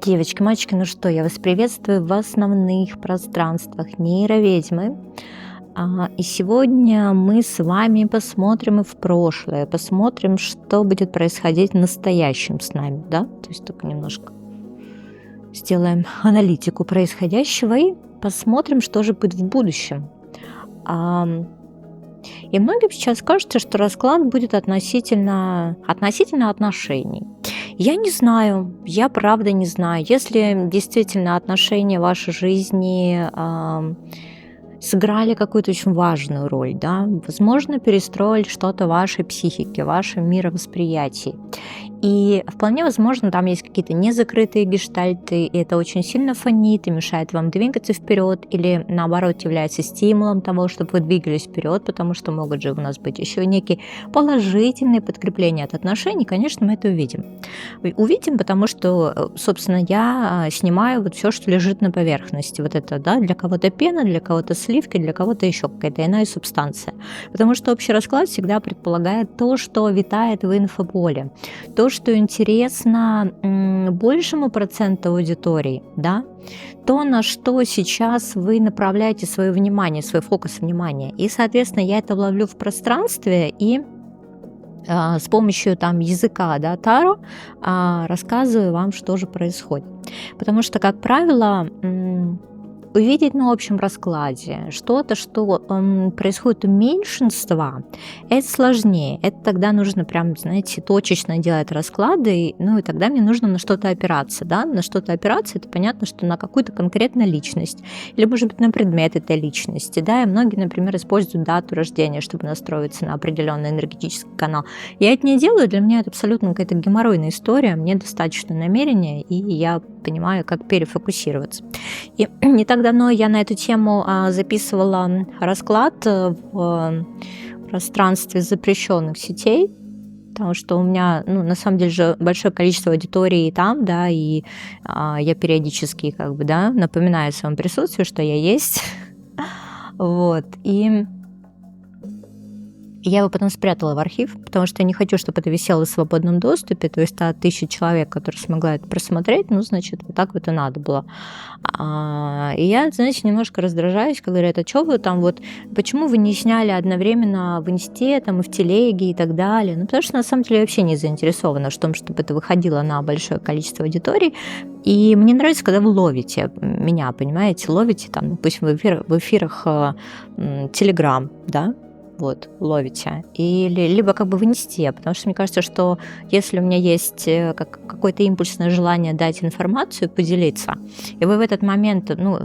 Девочки, мальчики, ну что, я вас приветствую в основных пространствах нейроведьмы. И сегодня мы с вами посмотрим и в прошлое, посмотрим, что будет происходить в настоящем с нами, да? То есть только немножко сделаем аналитику происходящего и посмотрим, что же будет в будущем. А, И многим сейчас кажется, что расклад будет относительно отношений. Я не знаю, я правда не знаю. Если действительно отношения в вашей жизни сыграли какую-то очень важную роль, да, возможно, перестроили что-то в вашей психике, в вашем мировосприятии. И вполне возможно, там есть какие-то незакрытые гештальты, и это очень сильно фонит и мешает вам двигаться вперед, или наоборот является стимулом того, чтобы вы двигались вперед, потому что могут же у нас быть еще некие положительные подкрепления от отношений. Конечно, мы это увидим. Увидим, потому что, собственно, я снимаю вот все, что лежит на поверхности. Вот это, да, для кого-то пена, для кого-то сливки, для кого-то еще какая-то иная субстанция. Потому что общий расклад всегда предполагает то, что витает в инфополе, то, что интересно большему проценту аудитории, да, то, на что сейчас вы направляете свое внимание, свой фокус внимания. И, соответственно, я это ловлю в пространстве и с помощью там языка, да, Таро, рассказываю вам, что же происходит. Потому что, как правило, увидеть на общем раскладе что-то, что происходит у меньшинства, это сложнее. Это тогда нужно прям, знаете, точечно делать расклады, ну и тогда мне нужно на что-то опираться, да, на что-то опираться, это понятно, что на какую-то конкретную личность, или, может быть, на предмет этой личности, да, и многие, например, используют дату рождения, чтобы настроиться на определенный энергетический канал. Я это не делаю, для меня это абсолютно какая-то геморройная история, мне достаточно намерения, и я понимаю, как перефокусироваться. И не так давно я на эту тему записывала расклад в пространстве запрещенных сетей, потому что у меня, ну, на самом деле же большое количество аудитории там, да, и я периодически, как бы, да, напоминаю о своем присутствии, что я есть, вот, и я его потом спрятала в архив, потому что я не хочу, чтобы это висело в свободном доступе, то есть 1000 человек, которые смогла это просмотреть, ну, значит, вот так вот и надо было. И я, знаете, немножко раздражаюсь, когда говорят, а что вы там вот, почему вы не сняли одновременно в Инсте, там, и в Телеге и так далее? Ну, потому что, на самом деле, я вообще не заинтересована в том, чтобы это выходило на большое количество аудиторий. И мне нравится, когда вы ловите меня, понимаете, ловите там, допустим, в эфирах Telegram, да, вот, ловите, или либо как бы вынести, потому что мне кажется, что если у меня есть какое-то импульсное желание дать информацию, поделиться, и вы в этот момент, ну,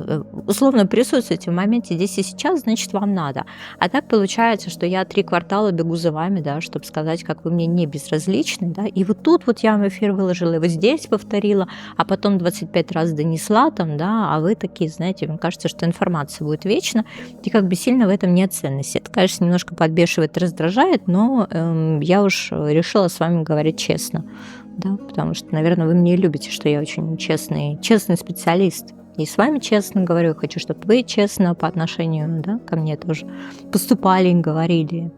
условно присутствуете в моменте здесь и сейчас, значит, вам надо. А так получается, что я 3 квартала бегу за вами, да, чтобы сказать, как вы мне не безразличны, да, и вот тут вот я вам эфир выложила, и вот здесь повторила, а потом 25 раз донесла там, да, а вы такие, знаете, мне кажется, что информация будет вечна, и как бы сильно в этом нет ценности. Это, конечно, немножко подбешивает, раздражает, но я уж решила с вами говорить честно, да, потому что, наверное, вы мне любите, что я очень честный специалист. И с вами честно говорю, хочу, чтобы вы честно по отношению, да, ко мне тоже поступали, говорили.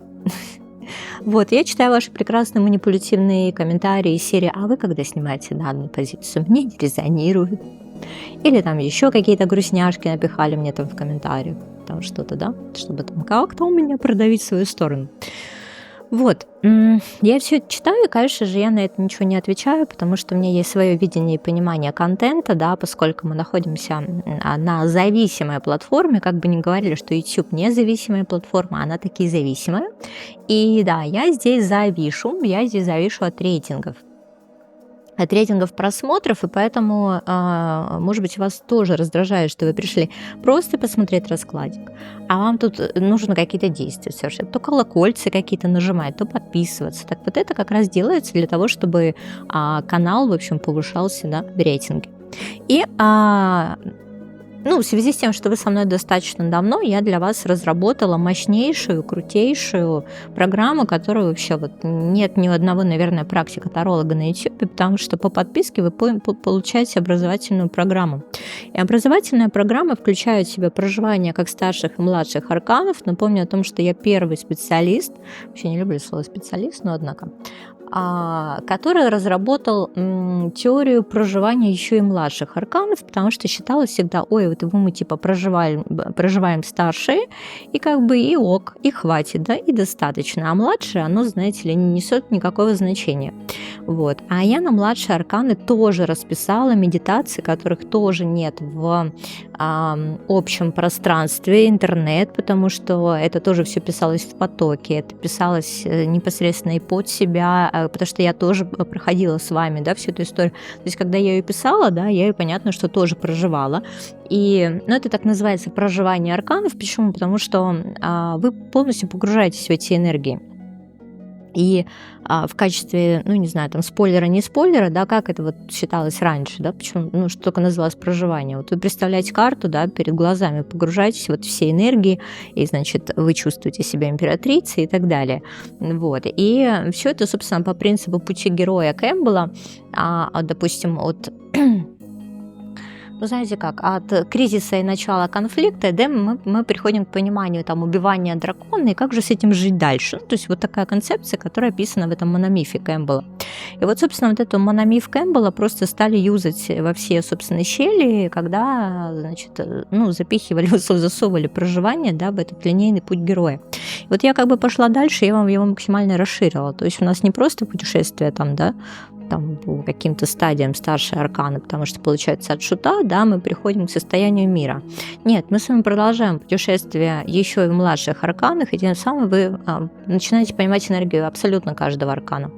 Вот, я читаю ваши прекрасные манипулятивные комментарии из серии «А вы когда снимаете данную позицию? Мне не резонирует». Или там еще какие-то грустняшки напихали мне там в комментариях, там что-то, да, чтобы там как-то у меня продавить свою сторону. Вот, я все это читаю, и, конечно же, я на это ничего не отвечаю, потому что у меня есть свое видение и понимание контента, да, поскольку мы находимся на зависимой платформе, как бы ни говорили, что YouTube независимая платформа, она таки зависимая. И да, я здесь завишу от рейтингов просмотров, и поэтому, может быть, вас тоже раздражает, что вы пришли просто посмотреть раскладик, а вам тут нужно какие-то действия совершать. То колокольцы какие-то нажимать, то подписываться. Так вот это как раз делается для того, чтобы канал, в общем, повышался, да, в рейтинге. И ну, в связи с тем, что вы со мной достаточно давно, я для вас разработала мощнейшую, крутейшую программу, которую вообще вот нет ни одного, наверное, практика-таролога на YouTube, потому что по подписке вы получаете образовательную программу. И образовательная программа включает в себя проживание как старших и младших арканов. Напомню о том, что я первый специалист, вообще не люблю слово специалист, но однако, который разработал теорию проживания еще и младших арканов, потому что считалось всегда, ой, вот мы типа проживаем старшие, и как бы и ок, и хватит, да, и достаточно. А младшее, оно, знаете ли, не несет никакого значения. Вот. А я на младшие арканы тоже расписала медитации, которых тоже нет в общем пространстве, интернет, потому что это тоже все писалось в потоке, это писалось непосредственно и под себя, потому что я тоже проходила с вами, да, всю эту историю. То есть, когда я ее писала, да, я ее, понятно, что тоже проживала. И, это так называется проживание арканов. Почему? Потому что вы полностью погружаетесь в эти энергии. И в качестве, не знаю, там спойлера, не спойлера, да, как это вот считалось раньше, да, почему, что только называлось проживание. Вот вы представляете карту, да, перед глазами, погружаетесь вот в все энергии, и, значит, вы чувствуете себя императрицей и так далее. Вот. И все это, собственно, по принципу пути героя Кэмпбелла, допустим, знаете как, от кризиса и начала конфликта, да, мы приходим к пониманию там убивания дракона и как же с этим жить дальше. То есть вот такая концепция, которая описана в этом мономифе Кэмпбелла. И вот, собственно, вот эту мономиф Кэмпбелла просто стали юзать во все, собственно, щели, когда, значит, запихивали, засовывали проживание, да, в этот линейный путь героя. И вот я как бы пошла дальше, я вам его максимально расширила. То есть у нас не просто путешествие там, да, там, по каким-то стадиям старшей арканы, потому что, получается, от шута, да, мы приходим к состоянию мира. Нет, мы с вами продолжаем путешествие еще и в младших арканах, и тем самым вы начинаете понимать энергию абсолютно каждого аркана.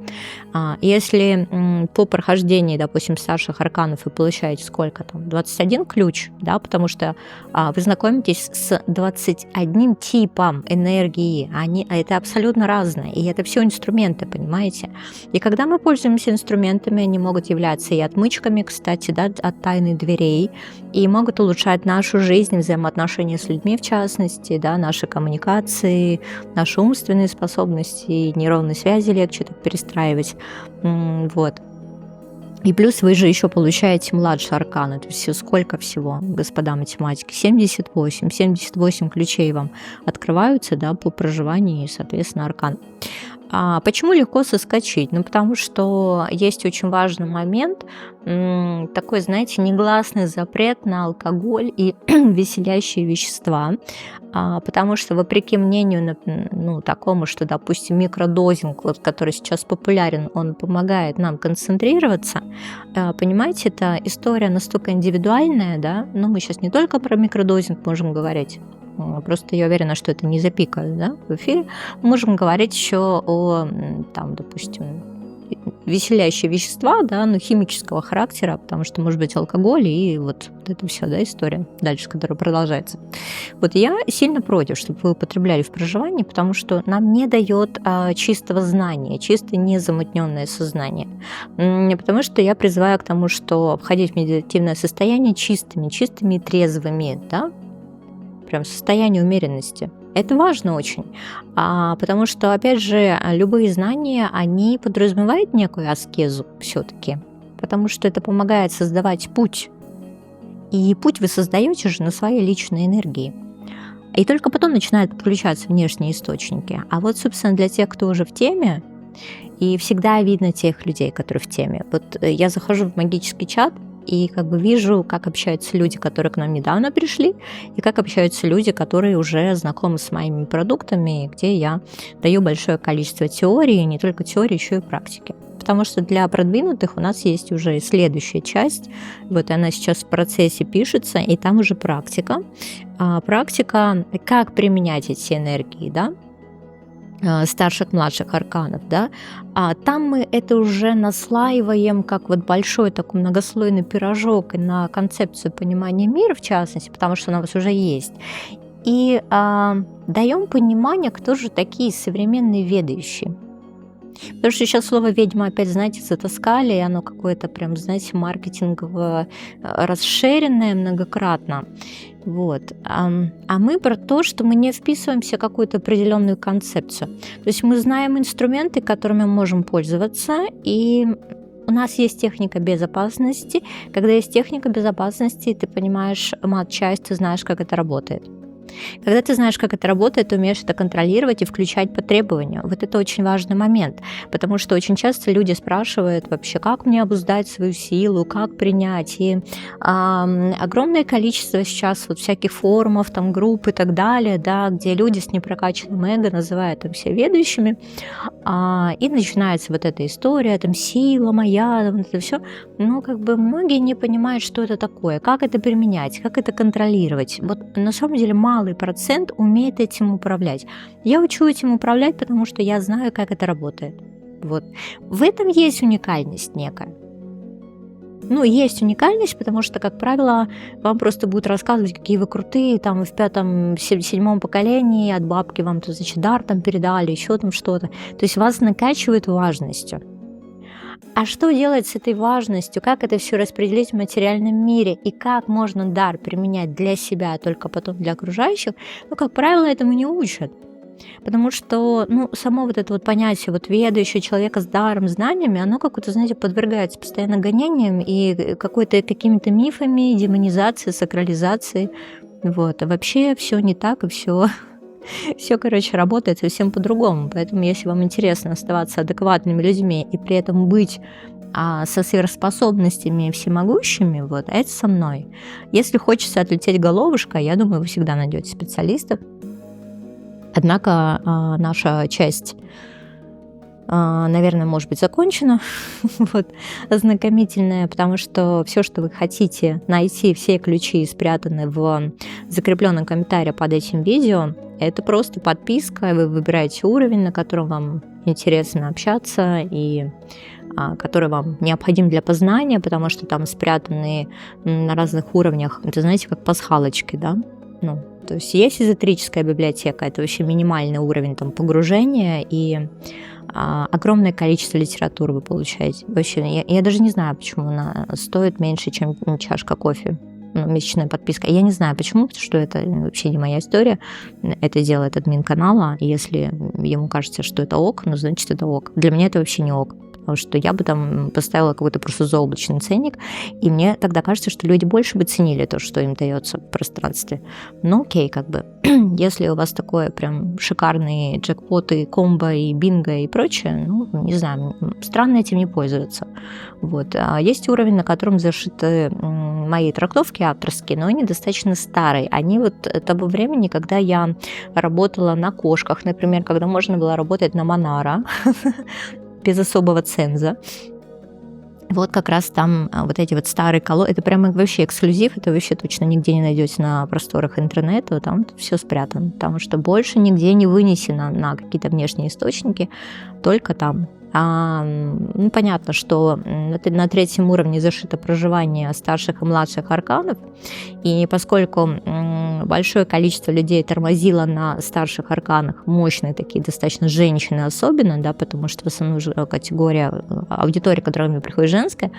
Если по прохождении, допустим, старших арканов вы получаете сколько там, 21 ключ, да, потому что вы знакомитесь с 21 типом энергии, это абсолютно разное, и это все инструменты, понимаете? И когда мы пользуемся инструментами, они могут являться и отмычками, кстати, да, от тайны дверей, и могут улучшать нашу жизнь, взаимоотношения с людьми, в частности, да, наши коммуникации, наши умственные способности, нейронные связи легче так перестраивать. Вот. И плюс вы же еще получаете младшие арканы, то есть сколько всего, господа математики, 78 ключей вам открываются, да, по проживанию и, соответственно, аркан. Почему легко соскочить? Потому что есть очень важный момент, такой, знаете, негласный запрет на алкоголь и веселящие вещества, потому что, вопреки мнению, такому, что, допустим, микродозинг, вот, который сейчас популярен, он помогает нам концентрироваться, понимаете, это история настолько индивидуальная, да, мы сейчас не только про микродозинг можем говорить, просто я уверена, что это не запикают, да, в эфире. Мы можем говорить еще о, там, допустим, веселящие вещества, да, химического характера, потому что может быть алкоголь и вот это все, да, история дальше, которая продолжается. Вот я сильно против, чтобы вы употребляли в проживании, потому что нам не дает чистого знания, чисто незамутненное сознание. Потому что я призываю к тому, что входить в медитативное состояние чистыми и трезвыми, да, прям состояние умеренности. Это важно очень, потому что, опять же, любые знания, они подразумевают некую аскезу все-таки, потому что это помогает создавать путь. И путь вы создаете же на своей личной энергии. И только потом начинают подключаться внешние источники. А вот, собственно, для тех, кто уже в теме, и всегда видно тех людей, которые в теме. Вот я захожу в магический чат, и как бы вижу, как общаются люди, которые к нам недавно пришли, и как общаются люди, которые уже знакомы с моими продуктами, где я даю большое количество теории, не только теории, еще и практики. Потому что для продвинутых у нас есть уже следующая часть, вот она сейчас в процессе пишется, и там уже практика. Практика, как применять эти энергии, да, старших, младших арканов, да, там мы это уже наслаиваем как вот большой такой многослойный пирожок на концепцию понимания мира, в частности, потому что она у вас уже есть, и даем понимание, кто же такие современные ведающие. Потому что сейчас слово «ведьма» опять, знаете, затаскали, и оно какое-то прям, знаете, маркетингово расширенное многократно. Вот. А мы про то, что мы не вписываемся в какую-то определенную концепцию. То есть мы знаем инструменты, которыми мы можем пользоваться, и у нас есть техника безопасности. Когда есть техника безопасности, ты понимаешь матчасть, ты знаешь, как это работает. Когда ты знаешь, как это работает, ты умеешь это контролировать и включать по требованию. Вот это очень важный момент, потому что очень часто люди спрашивают вообще, как мне обуздать свою силу, как принять. И огромное количество сейчас вот всяких форумов, там, групп и так далее, да, где люди с непрокачанным эго называют там себя ведущими, и начинается вот эта история, там, сила моя, вот это все. Но как бы многие не понимают, что это такое, как это применять, как это контролировать. Вот на самом деле малый процент умеет этим управлять. Я учу этим управлять, потому что я знаю, как это работает. Вот. В этом есть уникальность некая. Ну, есть уникальность, потому что, как правило, вам просто будут рассказывать, какие вы крутые, там, в пятом, седьмом поколении от бабки вам, то, значит, дар там передали, еще там что-то. То есть вас накачивают важностью. А что делать с этой важностью? Как это все распределить в материальном мире? И как можно дар применять для себя, а только потом для окружающих? Ну, как правило, этому не учат. Потому что, ну, само вот это вот понятие вот ведающего человека с даром, знаниями, оно как-то, знаете, подвергается постоянно гонениям и какими-то мифами, демонизацией, сакрализацией. Вот. А вообще все не так, и все, короче, работает совсем по-другому. Поэтому, если вам интересно оставаться адекватными людьми и при этом быть со сверхспособностями всемогущими, вот, это со мной. Если хочется отлететь головушкой, я думаю, вы всегда найдете специалистов. Однако наша часть, наверное, может быть закончена, вот, ознакомительная, потому что все, что вы хотите найти, все ключи спрятаны в закрепленном комментарии под этим видео. Это просто подписка, вы выбираете уровень, на котором вам интересно общаться и который вам необходим для познания, потому что там спрятаны на разных уровнях, это, знаете, как пасхалочки, да? Ну, то есть эзотерическая библиотека, это вообще минимальный уровень там погружения, и огромное количество литературы вы получаете. Вообще, я даже не знаю, почему она стоит меньше, чем чашка кофе. Месячная подписка. Я не знаю почему, потому что это вообще не моя история. Это делает админ канала. Если ему кажется, что это ок, ну, значит, это ок. Для меня это вообще не ок. Потому что я бы там поставила какой-то просто заоблачный ценник, и мне тогда кажется, что люди больше бы ценили то, что им дается в пространстве. Ну, окей, как бы. Если у вас такое прям шикарные джекпоты, комбо и бинго и прочее, ну, не знаю, странно этим не пользоваться. Вот. А есть уровень, на котором зашиты мои трактовки авторские, но они достаточно старые. Они вот того времени, когда я работала на кошках, например, когда можно было работать на Монара, без особого ценза. Вот как раз там вот эти вот старые колоды, это прямо вообще эксклюзив, это вообще точно нигде не найдете на просторах интернета, там все спрятано, потому что больше нигде не вынесено на какие-то внешние источники, только там. Ну, понятно, что на третьем уровне зашито проживание старших и младших арканов, и поскольку большое количество людей тормозило на старших арканах, мощные такие достаточно женщины особенно, да, потому что в основном категория, аудитория, которая мне приходит, женская,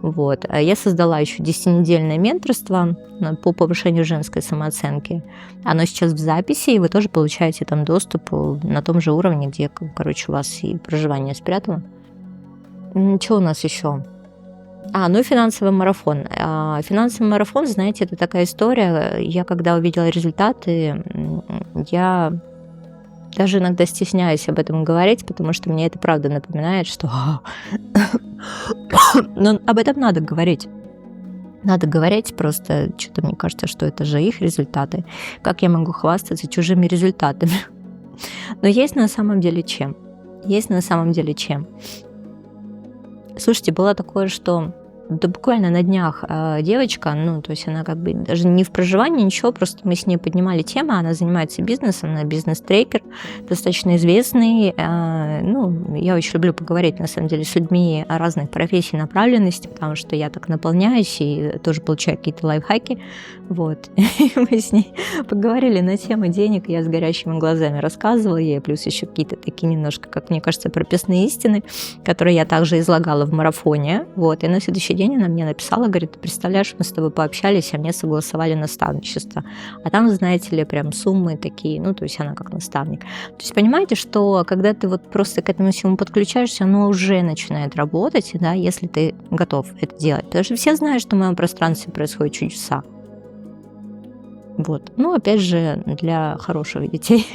вот, я создала еще 10-недельное менторство по повышению женской самооценки. Оно сейчас в записи, и вы тоже получаете там доступ на том же уровне, где, короче, у вас и проживание спрятано. Что у нас еще? Ну и финансовый марафон. Финансовый марафон, знаете, это такая история. Я когда увидела результаты, я даже иногда стесняюсь об этом говорить, потому что мне это правда напоминает, что... Но об этом надо говорить. Надо говорить, просто что-то мне кажется, что это же их результаты. Как я могу хвастаться чужими результатами? Но есть на самом деле чем. Слушайте, было такое, что да буквально на днях девочка, ну, то есть она как бы даже не в проживании, ничего, просто мы с ней поднимали тему, она занимается бизнесом, она бизнес-трекер, достаточно известный, ну, я очень люблю поговорить, на самом деле, с людьми разных профессий, направленностей, потому что я так наполняюсь и тоже получаю какие-то лайфхаки, вот, и мы с ней поговорили на тему денег, я с горящими глазами рассказывала ей, плюс еще какие-то такие немножко, как мне кажется, прописные истины, которые я также излагала в марафоне, вот, и на следующий день она мне написала, говорит, ты представляешь, мы с тобой пообщались, а мне согласовали наставничество. А там, знаете ли, прям суммы такие, ну, то есть она как наставник. То есть понимаете, что когда ты вот просто к этому всему подключаешься, оно уже начинает работать, да, если ты готов это делать. Потому что все знают, что в моем пространстве происходят чудеса. Вот. Ну, опять же, для хороших детей.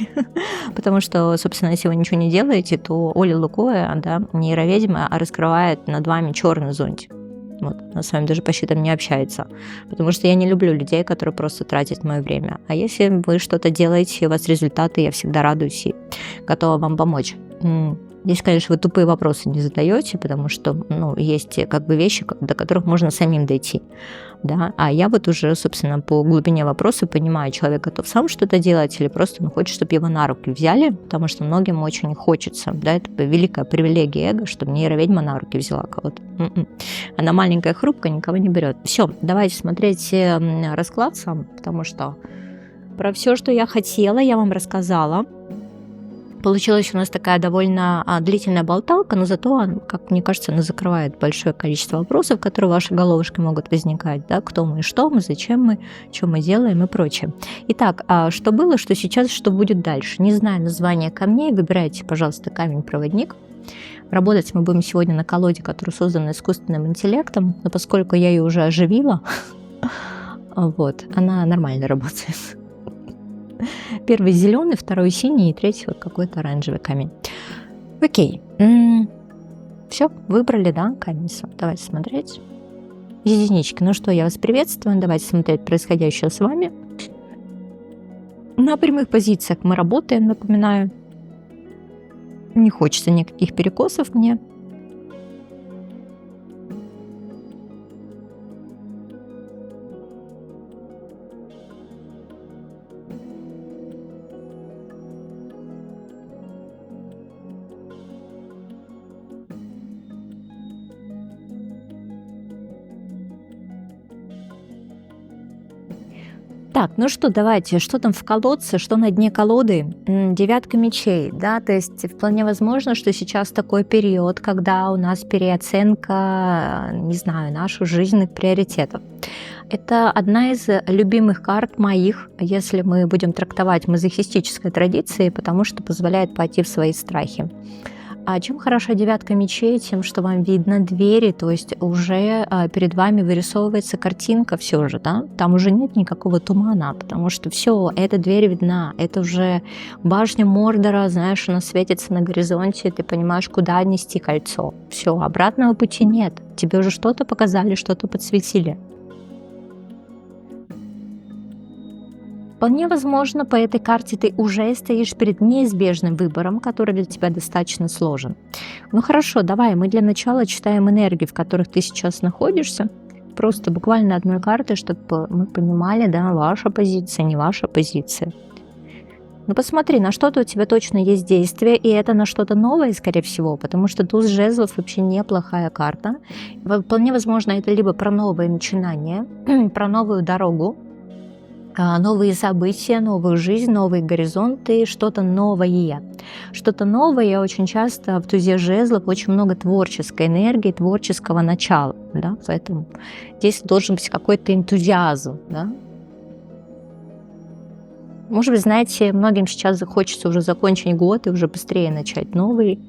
Потому что, собственно, если вы ничего не делаете, то Оля Лукоя, да, нейроведьма, раскрывает над вами черный зонтик. Вот. Она с вами даже почти там не общается. Потому что я не люблю людей, которые просто тратят мое время. А если вы что-то делаете, у вас результаты, я всегда радуюсь и готова вам помочь. Здесь, конечно, вы тупые вопросы не задаете, потому что, ну, есть как бы вещи, до которых можно самим дойти, да, а я вот уже, собственно, по глубине вопроса понимаю, человек готов сам что-то делать или просто, ну, хочет, чтобы его на руки взяли, потому что многим очень хочется, да, это великая привилегия эго, чтобы нейроведьма на руки взяла кого-то. Она маленькая, хрупкая, никого не берет. Все, давайте смотреть расклад сам, потому что про все, что я хотела, я вам рассказала. Получилась у нас такая довольно длительная болталка, но зато, как мне кажется, она закрывает большое количество вопросов, которые в вашей головушке могут возникать. Да? Кто мы, что мы, зачем мы, что мы делаем и прочее. Итак, что было, что сейчас, что будет дальше. Не знаю название камней, выбирайте, пожалуйста, камень-проводник. Работать мы будем сегодня на колоде, которая создана искусственным интеллектом, но поскольку я ее уже оживила, вот, она нормально работает. Первый зеленый, второй синий и третий вот какой-то оранжевый камень. Окей. Все, выбрали, да, камень. Давайте смотреть. Единички. Ну что, я вас приветствую. Давайте смотреть происходящее с вами. На прямых позициях мы работаем, напоминаю. Не хочется никаких перекосов мне. Так, ну что, давайте, что там в колодце, что на дне колоды? Девятка мечей, да, то есть вполне возможно, что сейчас такой период, когда у нас переоценка, не знаю, наших жизненных приоритетов. Это одна из любимых карт моих, если мы будем трактовать мазохистической традиции, потому что позволяет пойти в свои страхи. А чем хороша девятка мечей? Тем, что вам видно двери, то есть уже перед вами вырисовывается картинка все же, да? Там уже нет никакого тумана, потому что все, эта дверь видна, это уже башня Мордора, знаешь, она светится на горизонте, ты понимаешь, куда нести кольцо. Все, обратного пути нет, тебе уже что-то показали, что-то подсветили. Вполне возможно, по этой карте ты уже стоишь перед неизбежным выбором, который для тебя достаточно сложен. Ну хорошо, давай, мы для начала читаем энергии, в которых ты сейчас находишься. Просто буквально одной картой, чтобы мы понимали, да, ваша позиция, не ваша позиция. Ну посмотри, на что-то у тебя точно есть действие, и это на что-то новое, скорее всего, потому что туз жезлов вообще неплохая карта. Вполне возможно, это либо про новое начинание, про новую дорогу, новые события, новую жизнь, новые горизонты, что-то новое. Что-то новое очень часто в тузе жезлов очень много творческой энергии, творческого начала. Да? Поэтому здесь должен быть какой-то энтузиазм. Да? Может быть, знаете, многим сейчас захочется уже закончить год и уже быстрее начать новый.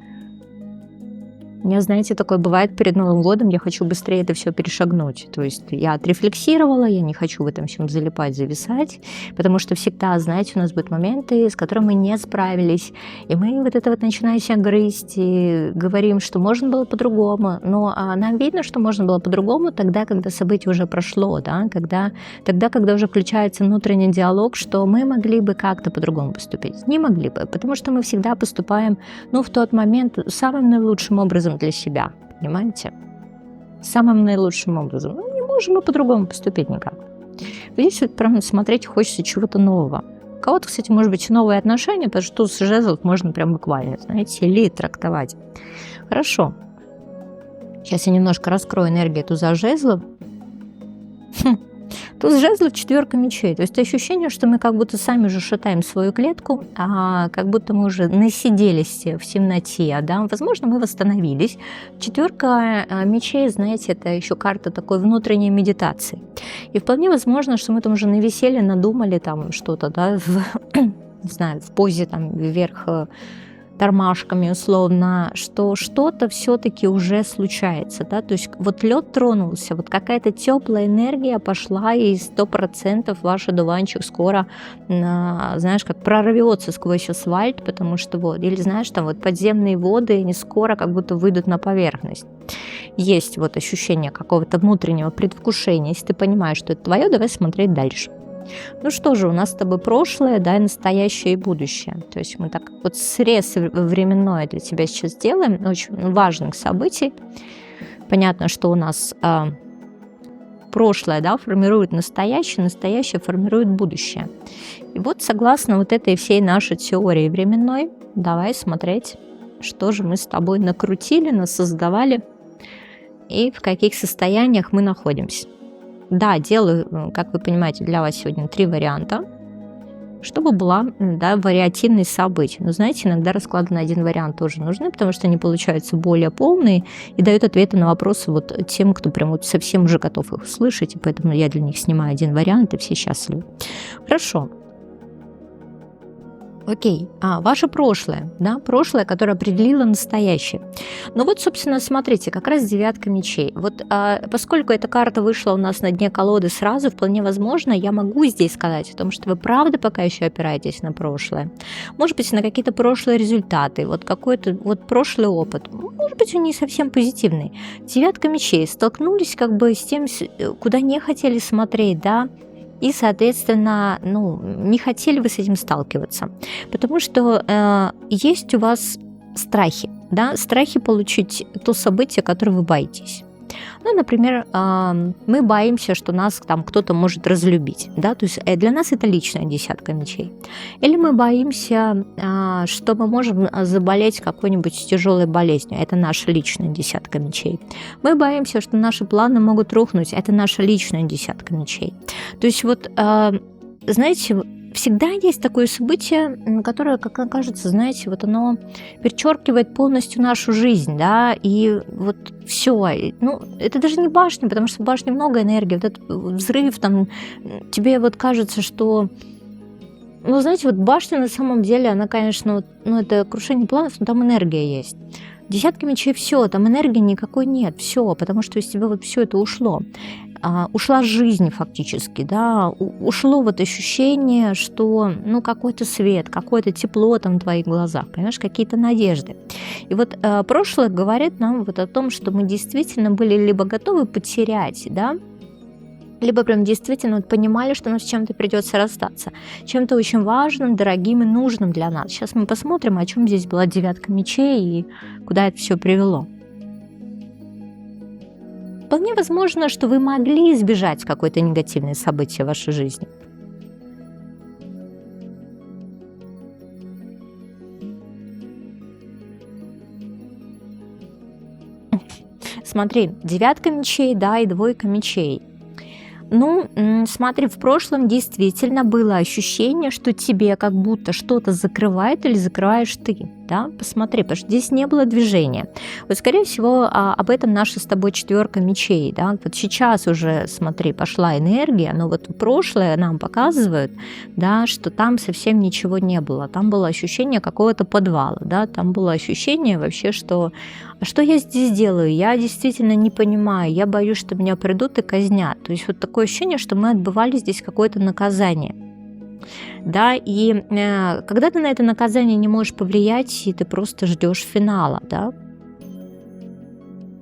У меня, знаете, такое бывает перед Новым годом, я хочу быстрее это все перешагнуть. То есть я отрефлексировала, я не хочу в этом всем залипать, зависать, потому что всегда, знаете, у нас будут моменты, с которыми мы не справились, и мы вот это вот начинаем себя грызть и говорим, что можно было по-другому, но нам видно, что можно было по-другому тогда, когда событие уже прошло, да? Тогда, когда уже включается внутренний диалог, что мы могли бы как-то по-другому поступить. Не могли бы, потому что мы всегда поступаем, в тот момент самым наилучшим образом для себя, понимаете? Самым наилучшим образом. Не можем мы по-другому поступить никак. Здесь вот прям смотреть хочется чего-то нового. У кого-то, кстати, может быть новые отношения, потому что туз жезлов можно прям буквально, знаете, или трактовать. Хорошо. Сейчас я немножко раскрою энергию туза жезлов. Туз жезлов, четверка мечей. То есть ощущение, что мы как будто сами уже шатаем свою клетку, как будто мы уже насиделись в темноте, да? Возможно, мы восстановились. Четверка мечей, знаете, это еще карта такой внутренней медитации. И вполне возможно, что мы там уже нависели, надумали там что-то, да, не знаю, в позе там вверх тормашками условно, что что-то все-таки уже случается, да, то есть вот лед тронулся, вот какая-то теплая энергия пошла, и 100% ваш одуванчик скоро, знаешь, как прорвется сквозь асфальт, потому что вот, или знаешь, там вот подземные воды, они скоро как будто выйдут на поверхность. Есть вот ощущение какого-то внутреннего предвкушения, если ты понимаешь, что это твое, давай смотреть дальше. Ну что же, у нас с тобой прошлое, да, и настоящее, и будущее. То есть мы так вот срез временной для тебя сейчас делаем, очень важных событий. Понятно, что у нас прошлое, да, формирует настоящее, настоящее формирует будущее. И вот согласно вот этой всей нашей теории временной, давай смотреть, что же мы с тобой накрутили, насоздавали и в каких состояниях мы находимся. Да, делаю, как вы понимаете, для вас сегодня 3 варианта, чтобы была, да, вариативность событий. Но знаете, иногда расклады на один вариант тоже нужны, потому что они получаются более полные и дают ответы на вопросы вот тем, кто прям вот совсем уже готов их услышать, и поэтому я для них снимаю один вариант, и все счастливы. Хорошо. Окей, ваше прошлое, да, прошлое, которое определило настоящее. Ну вот, собственно, смотрите, как раз 9 мечей. Вот поскольку эта карта вышла у нас на дне колоды сразу, вполне возможно, я могу здесь сказать о том, что вы правда пока еще опираетесь на прошлое. Может быть, на какие-то прошлые результаты, вот какой-то вот прошлый опыт. Может быть, он не совсем позитивный. 9 мечей столкнулись как бы с тем, куда не хотели смотреть, да, и, соответственно, не хотели вы с этим сталкиваться, потому что есть у вас страхи, да, страхи получить то событие, которое вы боитесь. Ну, например, мы боимся, что нас там кто-то может разлюбить, да, то есть для нас это личная 10 мечей. Или мы боимся, что мы можем заболеть какой-нибудь тяжелой болезнью, это наша личная 10 мечей. Мы боимся, что наши планы могут рухнуть, это наша личная 10 мечей. То есть вот, знаете, всегда есть такое событие, которое, как кажется, знаете, вот оно перечеркивает полностью нашу жизнь, да, и вот все. Ну, это даже не башня, потому что в башне много энергии, вот этот взрыв, там, тебе вот кажется, что... Ну, знаете, вот башня на самом деле, она, конечно, это крушение планов, но там энергия есть. 10 мечей все, там энергии никакой нет, все, потому что из тебя вот все это ушло. Ушла жизнь фактически, да, ушло вот ощущение, что, какой-то свет, какое-то тепло там в твоих глазах, понимаешь, какие-то надежды. И вот прошлое говорит нам вот о том, что мы действительно были либо готовы потерять, да, либо прям действительно вот понимали, что нам с чем-то придется расстаться, чем-то очень важным, дорогим и нужным для нас. Сейчас мы посмотрим, о чем здесь была 9 мечей и куда это все привело. Вполне возможно, что вы могли избежать какое-то негативное событие в вашей жизни. Смотри, 9 мечей, да, и 2 мечей. Ну, смотри, в прошлом действительно было ощущение, что тебе как будто что-то закрывает или закрываешь ты, да, посмотри, потому что здесь не было движения. Вот, скорее всего, об этом наша с тобой 4 мечей, да, вот сейчас уже, смотри, пошла энергия, но вот прошлое нам показывает, да, что там совсем ничего не было, там было ощущение какого-то подвала, да, там было ощущение вообще, что что я здесь делаю? Я действительно не понимаю, я боюсь, что меня придут и казнят. То есть вот такое ощущение, что мы отбывали здесь какое-то наказание. Да, и когда ты на это наказание не можешь повлиять, и ты просто ждешь финала, да.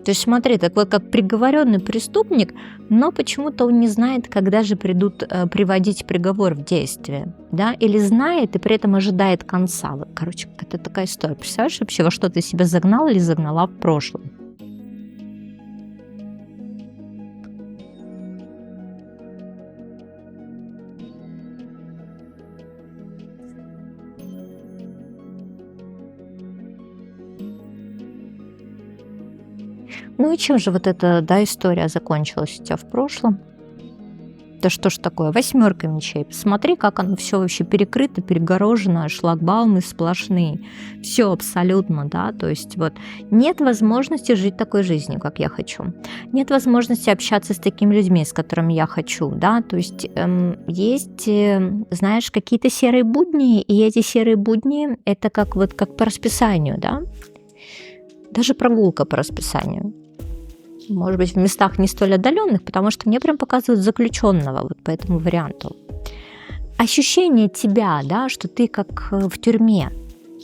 То есть смотри, такой как приговоренный преступник, но почему-то он не знает, когда же придут приводить приговор в действие, да, или знает и при этом ожидает конца. Вот, короче, это такая история. Представляешь вообще, во что ты себя загнал или загнала в прошлом? Ну и чем же вот эта, да, история закончилась у тебя в прошлом? Да что ж такое? 8 мечей. Посмотри, как оно все вообще перекрыто, перегорожено, шлагбаумы сплошные. Все абсолютно, да. То есть вот нет возможности жить такой жизнью, как я хочу. Нет возможности общаться с такими людьми, с которыми я хочу, да. То есть есть, знаешь, какие-то серые будни, и эти серые будни это как вот как по расписанию, да. Даже прогулка по расписанию. Может быть, в местах не столь отдаленных, потому что мне прям показывают заключенного вот по этому варианту. Ощущение тебя, да, что ты как в тюрьме.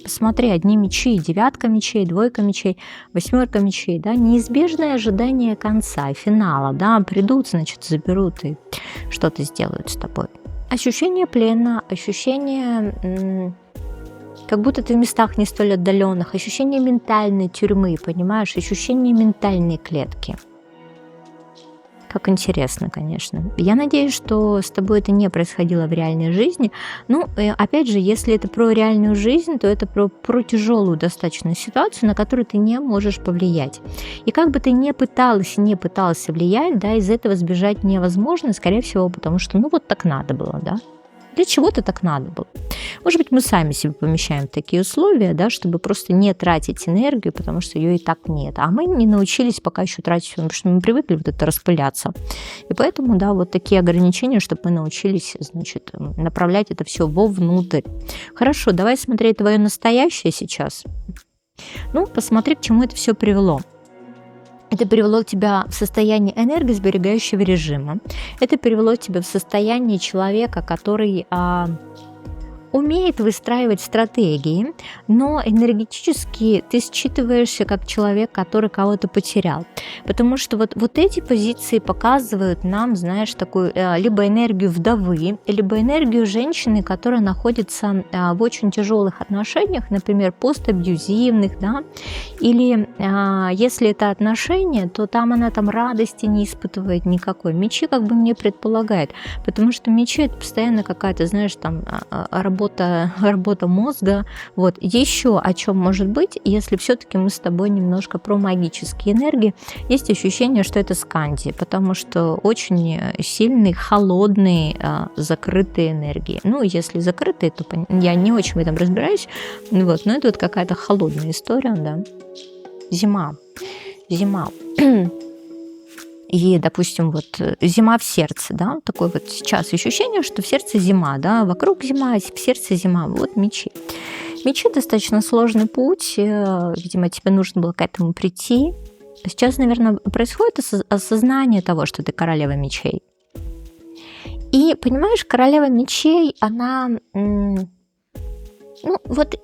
Посмотри, одни мечи, 9 мечей, 2 мечей, 8 мечей, да, неизбежное ожидание конца, финала, да, придут, значит, заберут и что-то сделают с тобой. Ощущение плена, ощущение как будто ты в местах не столь отдаленных, ощущение ментальной тюрьмы, понимаешь, ощущение ментальной клетки. Как интересно, конечно. Я надеюсь, что с тобой это не происходило в реальной жизни. Ну, опять же, если это про реальную жизнь, то это про тяжелую достаточно ситуацию, на которую ты не можешь повлиять. И как бы ты не пытался влиять, да, из этого сбежать невозможно, скорее всего, потому что, ну, вот так надо было, да. Для чего-то так надо было. Может быть, мы сами себе помещаем в такие условия, да, чтобы просто не тратить энергию, потому что ее и так нет. А мы не научились пока еще тратить, потому что мы привыкли вот это распыляться. И поэтому, да, вот такие ограничения, чтобы мы научились, значит, направлять это все вовнутрь. Хорошо, давай смотреть твое настоящее сейчас. Ну, посмотри, к чему это все привело. Это привело тебя в состояние энергосберегающего режима. Это привело тебя в состояние человека, который умеет выстраивать стратегии, но энергетически ты считываешься как человек, который кого-то потерял. Потому что вот эти позиции показывают нам, знаешь, такую либо энергию вдовы, либо энергию женщины, которая находится в очень тяжелых отношениях, например, постабьюзивных, да, или если это отношения, то там она там радости не испытывает никакой. Мечи как бы мне предполагают, потому что мечи это постоянно какая-то, знаешь, там работа мозга. Вот. Еще о чем может быть, если все-таки мы с тобой немножко про магические энергии, есть ощущение, что это сканди, потому что очень сильные, холодные, закрытые энергии. Ну, если закрытые, то я не очень в этом разбираюсь, вот, но это вот какая-то холодная история, да. Зима. И, допустим, вот зима в сердце, да, такое вот сейчас ощущение, что в сердце зима, да, вокруг зима, в сердце зима, вот мечи. Мечи достаточно сложный путь, видимо, тебе нужно было к этому прийти. Сейчас, наверное, происходит осознание того, что ты королева мечей. И, понимаешь, королева мечей, она, ну, вот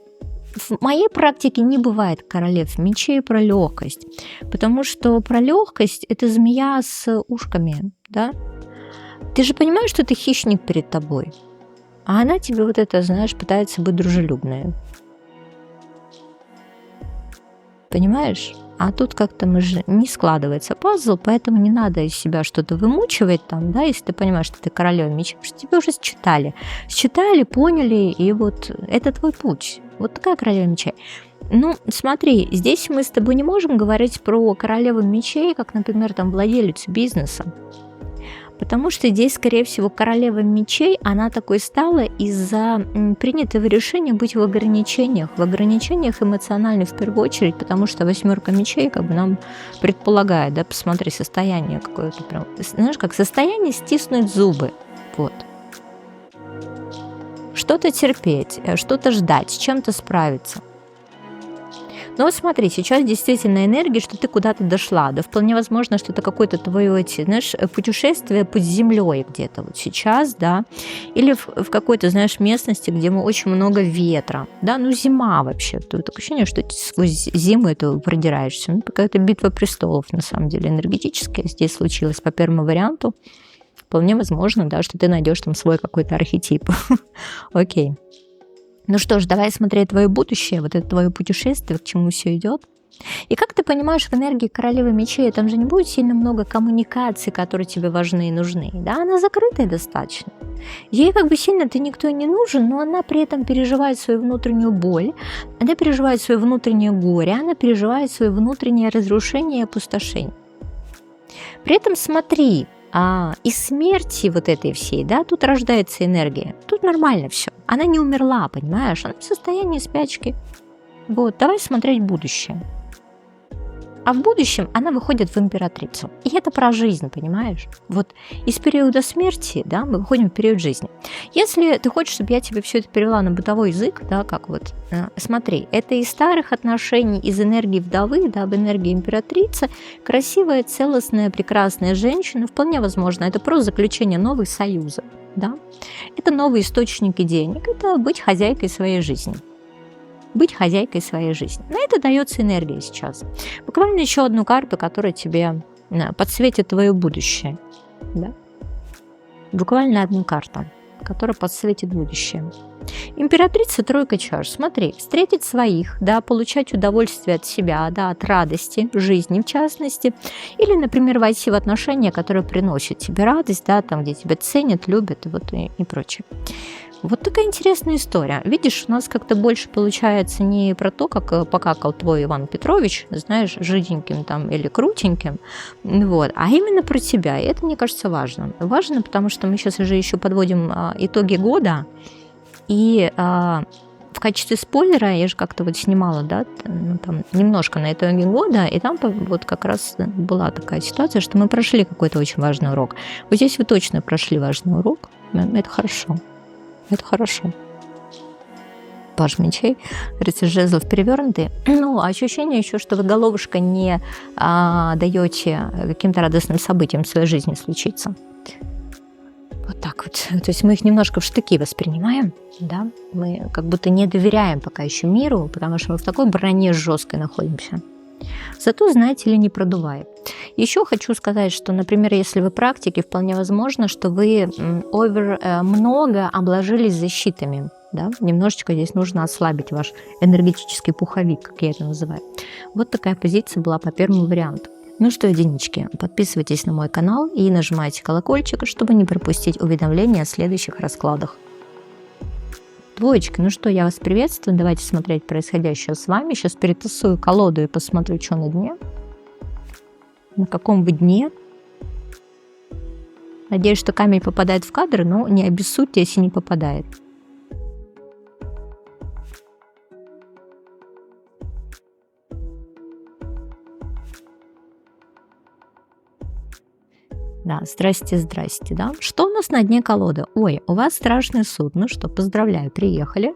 в моей практике не бывает королев мечей про легкость, потому что про легкость это змея с ушками, да? Ты же понимаешь, что это хищник перед тобой, а она тебе вот это, знаешь, пытается быть дружелюбной. Понимаешь? А тут как-то не складывается пазл, поэтому не надо из себя что-то вымучивать там, да, если ты понимаешь, что ты королева мечей, потому что тебя уже считали, поняли, и вот это твой путь. Вот такая королева мечей. Ну, смотри, здесь мы с тобой не можем говорить про королеву мечей, как, например, там владелицу бизнеса. Потому что здесь, скорее всего, королева мечей, она такой стала из-за принятого решения быть в ограничениях эмоциональных в первую очередь, потому что 8 мечей как бы нам предполагает, да, посмотри, состояние какое-то прям, знаешь, как состояние стиснуть зубы, вот. Что-то терпеть, что-то ждать, с чем-то справиться. Но вот смотри, сейчас действительно энергия, что ты куда-то дошла. Да вполне возможно, что это какое-то твое, знаешь, путешествие под землей где-то вот сейчас, да. Или в какой-то, знаешь, местности, где очень много ветра. Да, ну зима вообще. Такое ощущение, что ты сквозь зиму это продираешься. Ну, какая-то битва престолов, на самом деле, энергетическая здесь случилась по первому варианту. Вполне возможно, да, что ты найдешь там свой какой-то архетип. Окей. Ну что ж, давай смотреть твое будущее, вот это твое путешествие, к чему все идет. И как ты понимаешь, в энергии королевы мечей там же не будет сильно много коммуникаций, которые тебе важны и нужны. Да, она закрытая достаточно. Ей как бы сильно ты никто не нужен, но она при этом переживает свою внутреннюю боль, она переживает свое внутреннее горе, она переживает свое внутреннее разрушение и опустошение. При этом смотри, из смерти вот этой всей, да, тут рождается энергия. Тут нормально все. Она не умерла, понимаешь? Она в состоянии спячки. Вот, давай смотреть будущее. А в будущем она выходит в императрицу. И это про жизнь, понимаешь? Вот из периода смерти, да, мы выходим в период жизни. Если ты хочешь, чтобы я тебе все это перевела на бытовой язык, да, как вот, смотри, это из старых отношений, из энергии вдовы, да, в энергии императрицы, красивая, целостная, прекрасная женщина, вполне возможно, это просто заключение новых союзов, да. Это новые источники денег, это быть хозяйкой своей жизни. Быть хозяйкой своей жизни. На это дается энергия сейчас. Буквально еще одну карту, которая тебе подсветит твое будущее. Да? Буквально одну карту, которая подсветит будущее. Императрица, тройка чаш. Смотри, встретить своих, да, получать удовольствие от себя, да, от радости, жизни в частности. Или, например, войти в отношения, которые приносят тебе радость, да, там, где тебя ценят, любят и прочее. Вот такая интересная история. Видишь, у нас как-то больше получается не про то, как покакал твой Иван Петрович, знаешь, жиденьким там или крутеньким, вот, а именно про тебя. И это, мне кажется, важно. Важно, потому что мы сейчас уже еще подводим итоги года, и в качестве спойлера я же как-то вот снимала, да, там, немножко на итоге года, и там вот как раз была такая ситуация, что мы прошли какой-то очень важный урок. Вот здесь вы точно прошли важный урок, это хорошо. Это хорошо. Паж мечей, рыцарь жезлов перевернутый. Ну, ощущение еще, что вы головушка не даете каким-то радостным событиям в своей жизни случиться. Вот так вот. То есть мы их немножко в штыки воспринимаем, да? Мы как будто не доверяем пока еще миру, потому что мы в такой броне жесткой находимся. Зато, знаете ли, не продувает. Еще хочу сказать, что, например, если вы практики, вполне возможно, что вы много обложились защитами. Да? Немножечко здесь нужно ослабить ваш энергетический пуховик, как я это называю. Вот такая позиция была по первому варианту. Ну что, единички, подписывайтесь на мой канал и нажимайте колокольчик, чтобы не пропустить уведомления о следующих раскладах. Двоечки, ну что, я вас приветствую, давайте смотреть происходящее с вами. Сейчас перетасую колоду и посмотрю, что на дне. На каком вы дне. Надеюсь, что камень попадает в кадр, но не обессудьте, если не попадает. Да, здрасте, здрасте, да. Что у нас на дне колоды? Ой, у вас страшный суд. Ну что, поздравляю, приехали.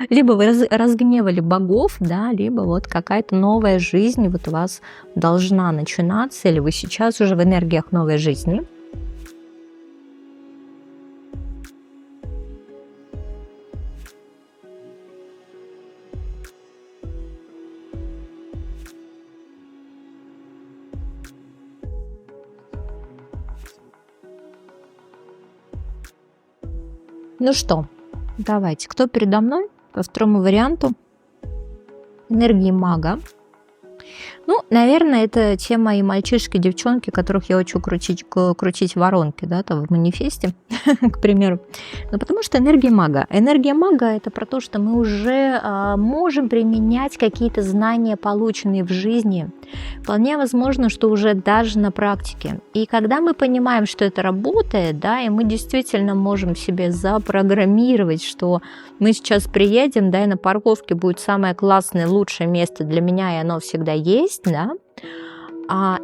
Либо вы разгневали богов, да, либо вот какая-то новая жизнь вот у вас должна начинаться, или вы сейчас уже в энергиях новой жизни. Ну что, давайте, кто передо мной? По второму варианту энергии мага. Ну, наверное, это те мои мальчишки, девчонки, которых я учу крутить воронки, да, там в манифесте, к примеру. Ну, потому что энергия мага. Энергия мага – это про то, что мы уже можем применять какие-то знания, полученные в жизни. Вполне возможно, что уже даже на практике. И когда мы понимаем, что это работает, да, и мы действительно можем себе запрограммировать, что мы сейчас приедем, да, и на парковке будет самое классное, лучшее место для меня, и оно всегда есть, да,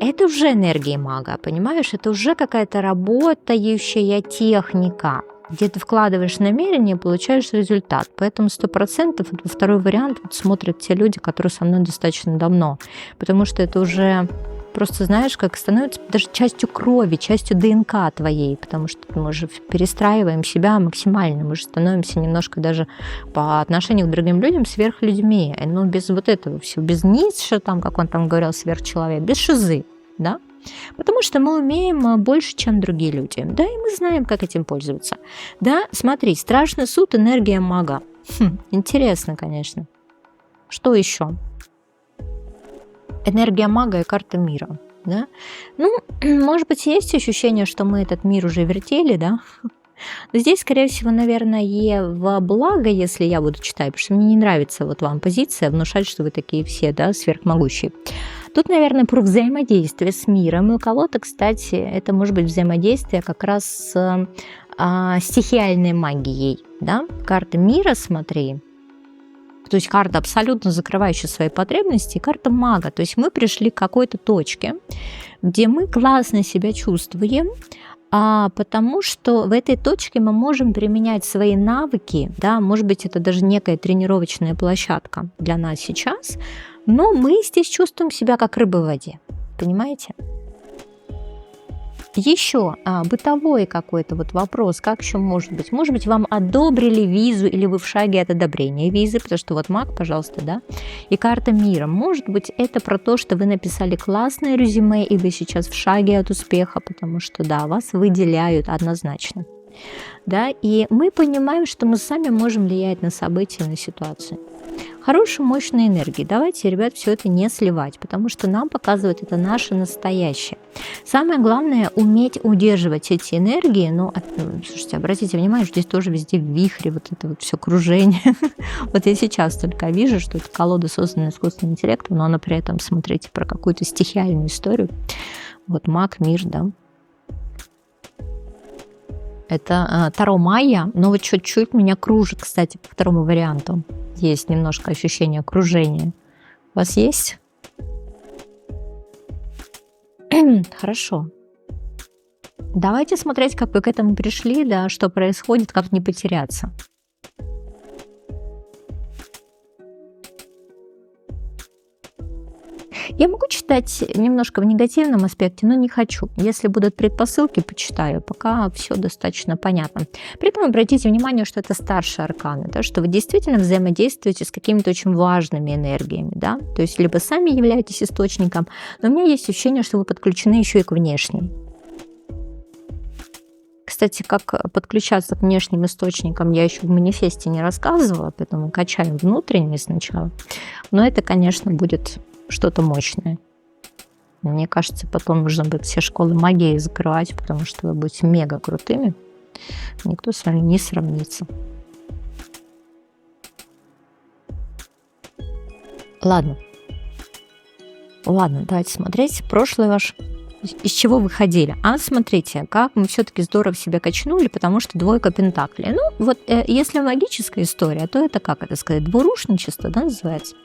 это уже энергия мага, понимаешь? Это уже какая-то работающая техника, где ты вкладываешь намерение, получаешь результат. Поэтому 100% второй вариант смотрят те люди, которые со мной достаточно давно, потому что это уже просто, знаешь, как становится даже частью крови, частью ДНК твоей, потому что мы же перестраиваем себя максимально, мы же становимся немножко даже по отношению к другим людям сверхлюдьми, но без вот этого всего, без Ницше, там, как он там говорил, сверхчеловек, без шизы, да? Потому что мы умеем больше, чем другие люди, да, и мы знаем, как этим пользоваться. Да, смотри, страшный суд, энергия мага. Интересно, конечно. Что еще? Энергия мага и карта мира. Да? Ну, может быть, есть ощущение, что мы этот мир уже вертели, да? Но здесь, скорее всего, наверное, во благо, если я буду читать, потому что мне не нравится вот вам позиция внушать, что вы такие все, да, сверхмогущие. Тут, наверное, про взаимодействие с миром. И у кого-то, кстати, это может быть взаимодействие как раз с стихиальной магией. Да? Карта мира, смотри. То есть карта, абсолютно закрывающая свои потребности, и карта мага. То есть мы пришли к какой-то точке, где мы классно себя чувствуем, потому что в этой точке мы можем применять свои навыки, да, может быть, это даже некая тренировочная площадка для нас сейчас, но мы здесь чувствуем себя как рыба в воде, понимаете? Еще бытовой какой-то вот вопрос, как еще может быть? Может быть, вам одобрили визу, или вы в шаге от одобрения визы, потому что вот маг, пожалуйста, да, и карта мира. Может быть, это про то, что вы написали классное резюме, и вы сейчас в шаге от успеха, потому что, да, вас выделяют однозначно. Да, и мы понимаем, что мы сами можем влиять на события, на ситуацию. Хорошие, мощные энергии. Давайте, ребят, все это не сливать, потому что нам показывает это наше настоящее. Самое главное — уметь удерживать эти энергии. Ну, слушайте, обратите внимание, что здесь тоже везде в вихре вот это вот все кружение. Вот я сейчас только вижу, что это колода, созданная искусственным интеллектом, но она при этом, смотрите, про какую-то стихиальную историю. Вот маг, мир, да. Это Таро Майя, но вот чуть-чуть меня кружит, кстати, по второму варианту. Есть немножко ощущение кружения. У вас есть? Хорошо. Давайте смотреть, как вы к этому пришли, да, что происходит, как не потеряться. Я могу читать немножко в негативном аспекте, но не хочу. Если будут предпосылки, почитаю. Пока все достаточно понятно. При этом обратите внимание, что это старшие арканы, да, что вы действительно взаимодействуете с какими-то очень важными энергиями. Да? То есть либо сами являетесь источником, но у меня есть ощущение, что вы подключены еще и к внешним. Кстати, как подключаться к внешним источникам, я еще в манифесте не рассказывала, поэтому качаем внутренние сначала. Но это, конечно, будет что-то мощное. Мне кажется, потом нужно будет все школы магии закрывать, потому что вы будете мега крутыми. Никто с вами не сравнится. Ладно, давайте смотреть. Прошлый ваш... Из чего выходили? Смотрите, как мы все-таки здорово себя качнули, потому что двойка пентаклей. Ну, вот если магическая история, то это, как это сказать, двурушничество, да, называется.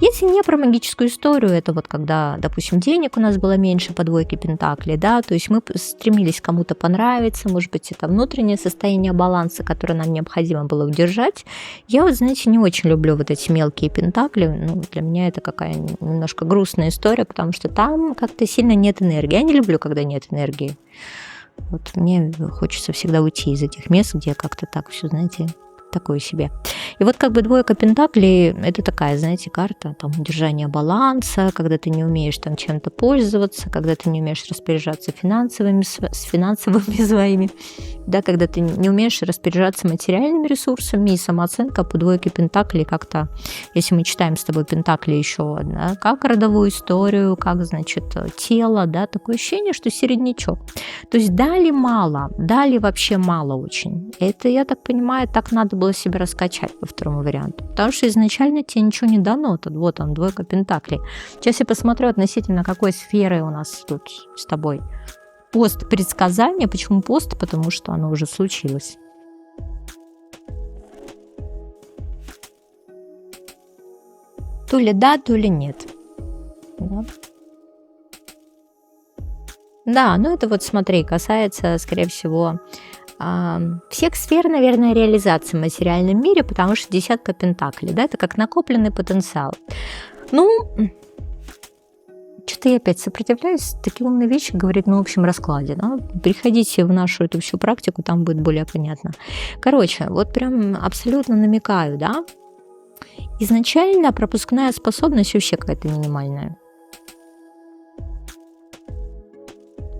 Если не про магическую историю, это вот когда, допустим, денег у нас было меньше по двойке пентаклей, да, то есть мы стремились кому-то понравиться, может быть, это внутреннее состояние баланса, которое нам необходимо было удержать. Я вот, знаете, не очень люблю вот эти мелкие пентакли, ну, для меня это какая немножко грустная история, потому что там как-то сильно нет энергии. Я не люблю, когда нет энергии. Вот мне хочется всегда уйти из этих мест, где как-то так все, знаете, такое себе. И вот как бы двойка пентаклей – это такая, знаете, карта там удержания баланса, когда ты не умеешь там чем-то пользоваться, когда ты не умеешь распоряжаться финансовыми своими, да, когда ты не умеешь распоряжаться материальными ресурсами, и самооценка по двойке пентаклей как-то, если мы читаем с тобой пентакли еще, да, как родовую историю, как, значит, тело, да, такое ощущение, что середнячок. То есть дали мало, дали вообще мало очень. Это, я так понимаю, так надо было себя раскачать по второму варианту. Потому что изначально тебе ничего не дано. Тут вот он, двойка пентаклей. Сейчас я посмотрю относительно какой сферы у нас тут с тобой. Пост предсказания. Почему пост? Потому что оно уже случилось. То ли да, то ли нет. Да, ну это вот смотри, касается, скорее всего, всех сфер, наверное, реализации в материальном мире, потому что десятка пентаклей, да, это как накопленный потенциал. Ну, что-то я опять сопротивляюсь, такие умные вещи говорит, в общем раскладе, да? Приходите в нашу эту всю практику, там будет более понятно. Короче, вот прям абсолютно намекаю, да, изначально пропускная способность вообще какая-то минимальная.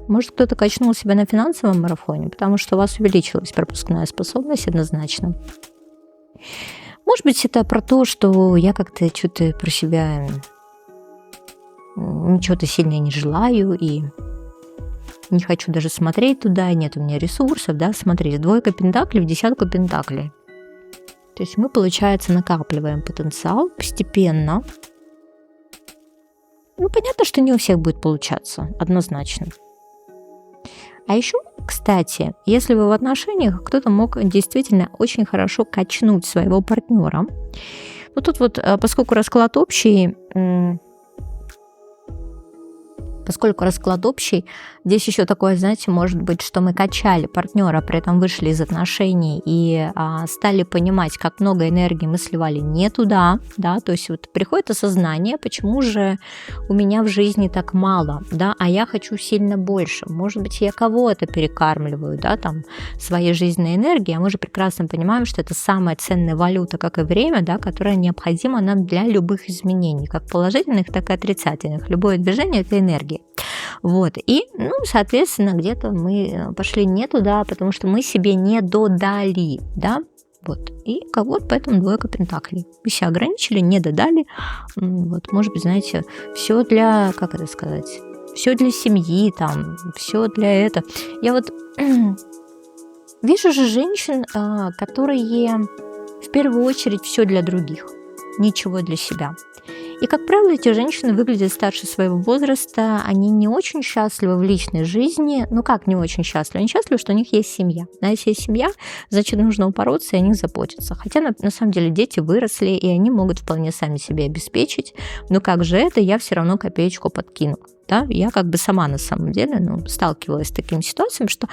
Может, кто-то качнул себя на финансовом марафоне, потому что у вас увеличилась пропускная способность однозначно. Может быть, это про то, что я как-то что-то про себя ничего-то сильно не желаю и не хочу даже смотреть туда, нет у меня ресурсов, да, смотрите, двойка пентаклей в десятку пентаклей. То есть мы, получается, накапливаем потенциал постепенно. Ну, понятно, что не у всех будет получаться, однозначно. А еще, кстати, если вы в отношениях, кто-то мог действительно очень хорошо качнуть своего партнера. Ну, тут вот, поскольку расклад общий, здесь еще такое, знаете, может быть, что мы качали партнера, при этом вышли из отношений и стали понимать, как много энергии мы сливали не туда, да, то есть вот приходит осознание, почему же у меня в жизни так мало, да, а я хочу сильно больше, может быть, я кого-то перекармливаю, да, там, своей жизненной энергией, а мы же прекрасно понимаем, что это самая ценная валюта, как и время, да, которая необходима нам для любых изменений, как положительных, так и отрицательных. Любое движение – это энергия. Вот, и, ну, соответственно, где-то мы пошли не туда, потому что мы себе не додали, да, вот, и вот поэтому двойка пентаклей. Вы себя ограничили, не додали, вот, может быть, знаете, все для, как это сказать, все для семьи, там, все для этого. Я вот вижу же женщин, которые в первую очередь все для других, ничего для себя. И, как правило, эти женщины выглядят старше своего возраста, они не очень счастливы в личной жизни. Ну как не очень счастливы? Они счастливы, что у них есть семья. А если есть семья, значит, нужно упороться и о них заботиться. Хотя, на самом деле, дети выросли, и они могут вполне сами себе обеспечить. Но как же это, я все равно копеечку подкину. Да? Я как бы сама на самом деле сталкивалась с такими ситуациями, что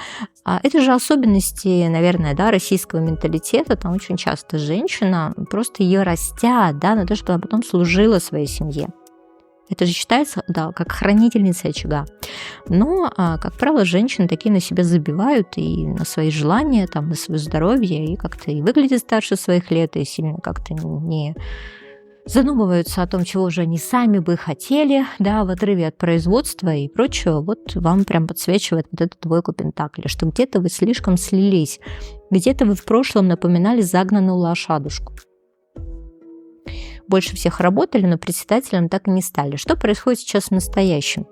это же особенности, наверное, да, российского менталитета. Там очень часто женщина, просто ее растят, да, на то, чтобы она потом служила своей семье. Это же считается, да, как хранительница очага. Но, как правило, женщины такие на себя забивают и на свои желания, там, на свое здоровье, и как-то и выглядят старше своих лет, и сильно как-то не задумываются о том, чего же они сами бы хотели, да, в отрыве от производства и прочего. Вот вам прям подсвечивает вот эту двойку пентаклей, что где-то вы слишком слились, где-то вы в прошлом напоминали загнанную лошадушку. Больше всех работали, но председателем так и не стали. Что происходит сейчас в настоящем?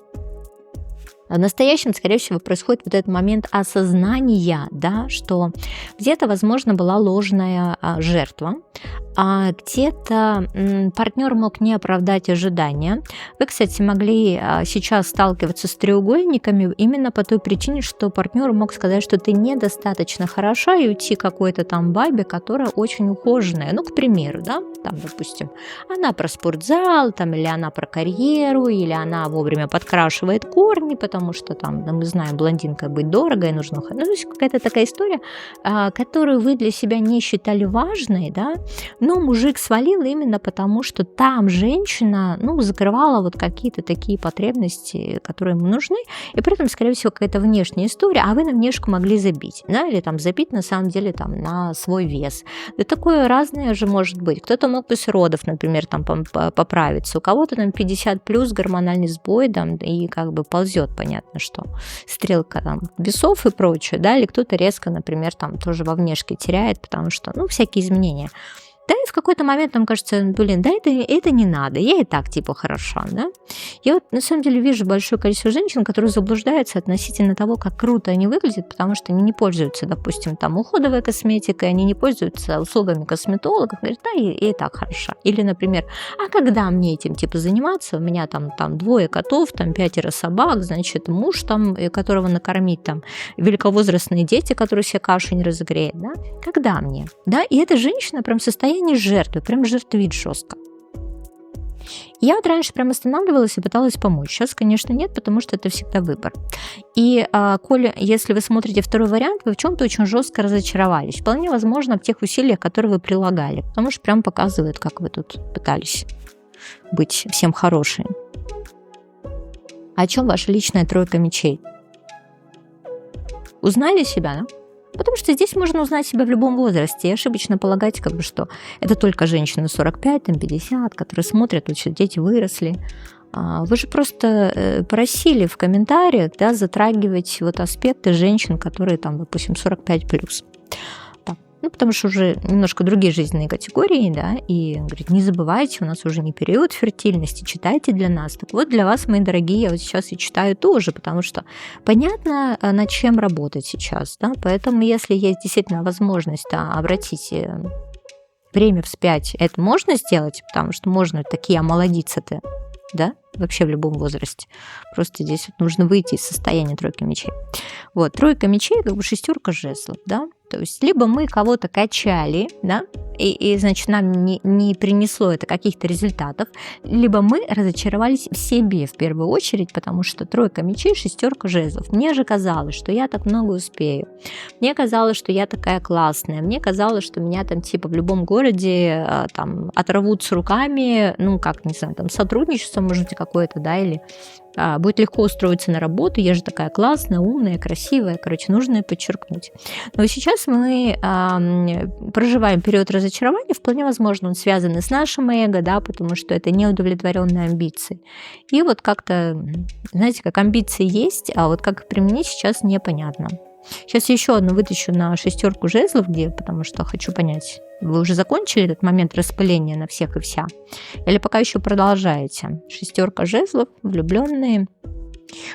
В настоящем, скорее всего, происходит вот этот момент осознания, да, что где-то, возможно, была ложная жертва, а где-то партнер мог не оправдать ожидания. Вы, кстати, могли сейчас сталкиваться с треугольниками именно по той причине, что партнер мог сказать, что ты недостаточно хороша, и уйти к какой-то там бабе, которая очень ухоженная. Ну, к примеру, да, там, допустим, она про спортзал, там, или она про карьеру, или она вовремя подкрашивает корни, потому что там, мы знаем, блондинкой быть дорого и нужно... Ну, то есть какая-то такая история, которую вы для себя не считали важной, да, но мужик свалил именно потому, что там женщина, закрывала вот какие-то такие потребности, которые ему нужны, и при этом, скорее всего, какая-то внешняя история, а вы на внешку могли забить, да, или там забить на самом деле там на свой вес. Да такое разное же может быть. Кто-то мог после родов, например, там поправиться, у кого-то там 50 плюс гормональный сбой, там, и как бы ползет, понятно, что стрелка там весов и прочее, да, или кто-то резко, например, там тоже во внешке теряет, потому что, всякие изменения. Да, и в какой-то момент нам кажется, да, это не надо, я и так типа хороша, да. Я вот на самом деле вижу большое количество женщин, которые заблуждаются относительно того, как круто они выглядят, потому что они не пользуются, допустим, там уходовой косметикой, они не пользуются услугами косметологов, говорят, да, я и так хороша. Или, например, а когда мне этим типа заниматься, у меня там 2 котов, там 5 собак, значит, муж там, которого накормить, там великовозрастные дети, которые себе кашу не разогреют, да, когда мне, да, и эта женщина прям в состоянии жертвы, прям жертвует жестко. Я вот раньше прям останавливалась и пыталась помочь. Сейчас, конечно, нет, потому что это всегда выбор. И, Коля, если вы смотрите второй вариант, вы в чем-то очень жестко разочаровались. Вполне возможно, в тех усилиях, которые вы прилагали. Потому что прям показывает, как вы тут пытались быть всем хорошими. О чем ваша личная тройка мечей? Узнали себя, да? Потому что здесь можно узнать себя в любом возрасте и ошибочно полагать, что это только женщины 45, 50, которые смотрят, вот дети выросли. Вы же просто просили в комментариях, да, затрагивать вот аспекты женщин, которые там, допустим, 45+. Потому что уже немножко другие жизненные категории, да, и говорит, не забывайте, у нас уже не период фертильности, читайте для нас. Так вот, для вас, мои дорогие, я вот сейчас и читаю тоже, потому что понятно, над чем работать сейчас, да, поэтому если есть действительно возможность, да, обратить время вспять, это можно сделать, потому что можно такие омолодиться-то, да, вообще в любом возрасте. Просто здесь вот нужно выйти из состояния тройки мечей. Вот, тройка мечей, как бы шестерка жезлов, да. То есть либо мы кого-то качали, да, и значит, нам не принесло это каких-то результатов, либо мы разочаровались в себе в первую очередь, потому что тройка мечей, шестерка жезлов. Мне же казалось, что я так много успею. Мне казалось, что я такая классная. Мне казалось, что меня там типа в любом городе там оторвут с руками, ну как, не знаю, там сотрудничество, может быть, какое-то, да, или будет легко устроиться на работу, я же такая классная, умная, красивая, короче, нужно подчеркнуть. Но сейчас мы проживаем период разочарования, вполне возможно, он связан и с нашим эго, да, потому что это неудовлетворенные амбиции. И вот как-то, знаете, как амбиции есть, а вот как их применить сейчас непонятно. Сейчас я еще одну вытащу на шестерку жезлов, потому что хочу понять, вы уже закончили этот момент распыления на всех и вся? Или пока еще продолжаете? Шестерка жезлов, влюбленные.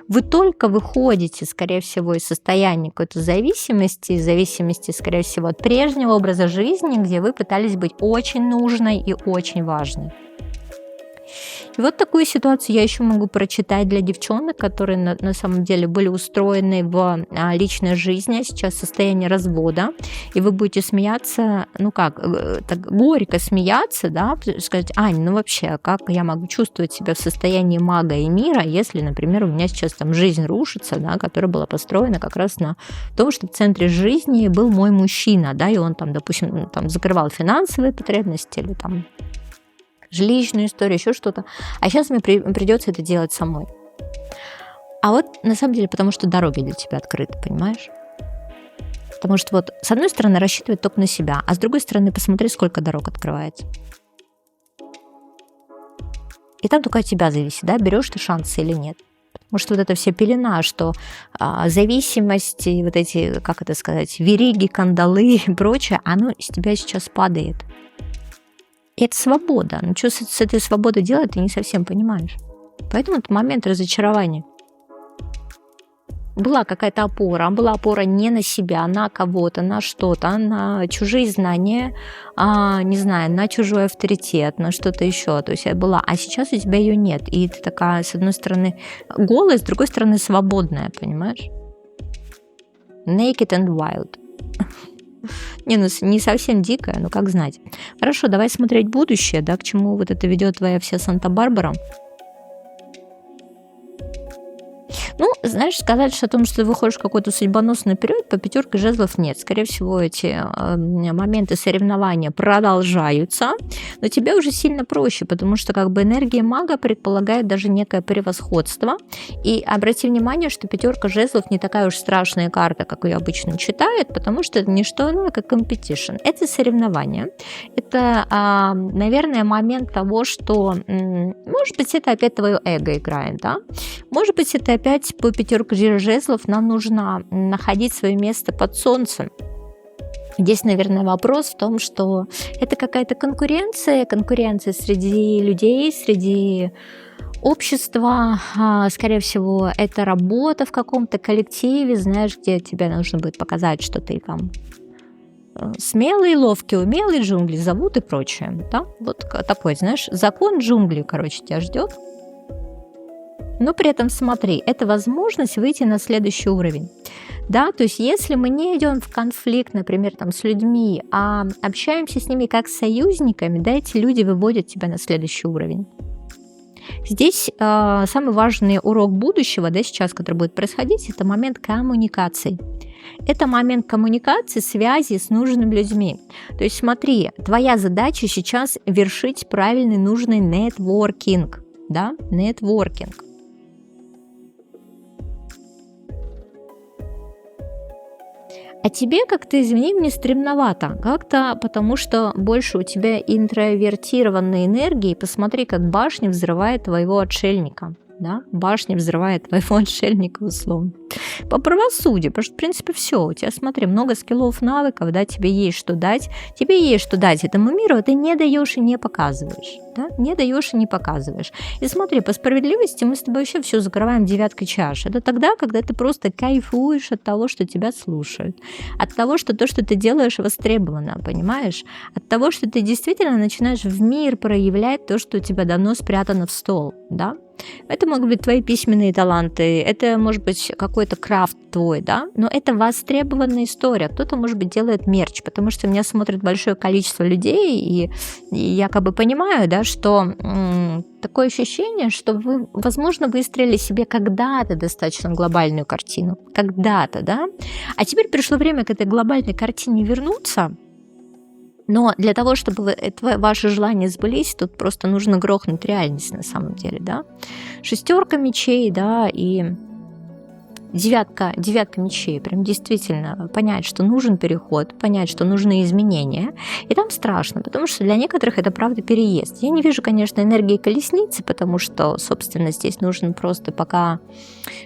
Вы только выходите, скорее всего, из состояния какой-то зависимости, скорее всего, от прежнего образа жизни, где вы пытались быть очень нужной и очень важной. И вот такую ситуацию я еще могу прочитать для девчонок, которые на самом деле были устроены в личной жизни, а сейчас состояние развода, и вы будете смеяться, ну как, так горько смеяться, да, сказать: Ань, ну вообще, как я могу чувствовать себя в состоянии мага и мира, если, например, у меня сейчас там жизнь рушится, да, которая была построена как раз на том, что в центре жизни был мой мужчина, да, и он там, допустим, там закрывал финансовые потребности или там жилищную историю, еще что-то. А сейчас мне придется это делать самой. А вот на самом деле потому, что дороги для тебя открыты, понимаешь? Потому что вот с одной стороны рассчитывать только на себя, а с другой стороны посмотри, сколько дорог открывается. И там только от тебя зависит, да, берешь ты шансы или нет. Потому что вот эта вся пелена, что зависимости, вот эти, как это сказать, вериги, кандалы и прочее, оно с тебя сейчас падает. И это свобода. Ну, что с этой свободой делать, ты не совсем понимаешь. Поэтому это момент разочарования. Была какая-то опора, а была опора не на себя, а на кого-то, на что-то, на чужие знания, не знаю, на чужой авторитет, на что-то еще. То есть я была, а сейчас у тебя ее нет. И ты такая, с одной стороны, голая, с другой стороны, свободная, понимаешь? Naked and wild. Не совсем дикая, но как знать. Хорошо, давай смотреть будущее, да, к чему вот это ведет твоя вся Санта-Барбара. Ну, знаешь, сказать что о том, что ты выходишь в какой-то судьбоносный период, по пятерке жезлов нет. Скорее всего, эти моменты соревнования продолжаются, но тебе уже сильно проще, потому что как бы энергия мага предполагает даже некое превосходство. И обрати внимание, что пятерка жезлов не такая уж страшная карта, как ее обычно читают, потому что это не что иное, как competition. Это соревнование. Это, наверное, момент того, что, может быть, это опять твое эго играет, да? Может быть, это опять по пятерке жезлов нам нужно находить свое место под солнцем. Здесь, наверное, вопрос в том, что это какая-то конкуренция среди людей, среди общества. Скорее всего, это работа в каком-то коллективе, знаешь, где тебе нужно будет показать, что ты там смелый, ловкий, умелый, джунгли зовут и прочее. Да? Вот такой, знаешь, закон джунглей, короче, тебя ждет. Но при этом смотри, это возможность выйти на следующий уровень. Да, то есть если мы не идем в конфликт, например, там, с людьми, а общаемся с ними как с союзниками, да, эти люди выводят тебя на следующий уровень. Здесь самый важный урок будущего, да, сейчас, который будет происходить, это момент коммуникации. Это момент коммуникации, связи с нужными людьми. То есть смотри, твоя задача сейчас вершить правильный, нужный нетворкинг. Да, нетворкинг. А тебе как-то, извини, мне стремновато. Как-то потому, что больше у тебя интровертированной энергии. Посмотри, как башня взрывает твоего отшельника. Да? Башня взрывает твоего отшельника, условно. По правосудию, потому что, в принципе, все. У тебя, смотри, много скиллов, навыков, да, тебе есть что дать. Тебе есть что дать этому миру, а ты не даешь и не показываешь. Да? Не даешь и не показываешь. И смотри, по справедливости мы с тобой вообще все закрываем девяткой чаш. Это тогда, когда ты просто кайфуешь от того, что тебя слушают. От того, что то, что ты делаешь, востребовано, понимаешь? От того, что ты действительно начинаешь в мир проявлять то, что у тебя давно спрятано в стол, да? Это могут быть твои письменные таланты, это может быть какой-то крафт твой, да, но это востребованная история. Кто-то, может быть, делает мерч, потому что меня смотрит большое количество людей, и я как бы понимаю, да, что такое ощущение, что вы, возможно, выстроили себе когда-то достаточно глобальную картину, когда-то, да, а теперь пришло время к этой глобальной картине вернуться. Но для того, чтобы ваши желания сбылись, тут просто нужно грохнуть реальность на самом деле, да. Шестерка мечей, да, и девятка мечей. Прям действительно понять, что нужен переход, понять, что нужны изменения. И там страшно, потому что для некоторых это правда переезд. Я не вижу, конечно, энергии колесницы, потому что, собственно, здесь нужно просто пока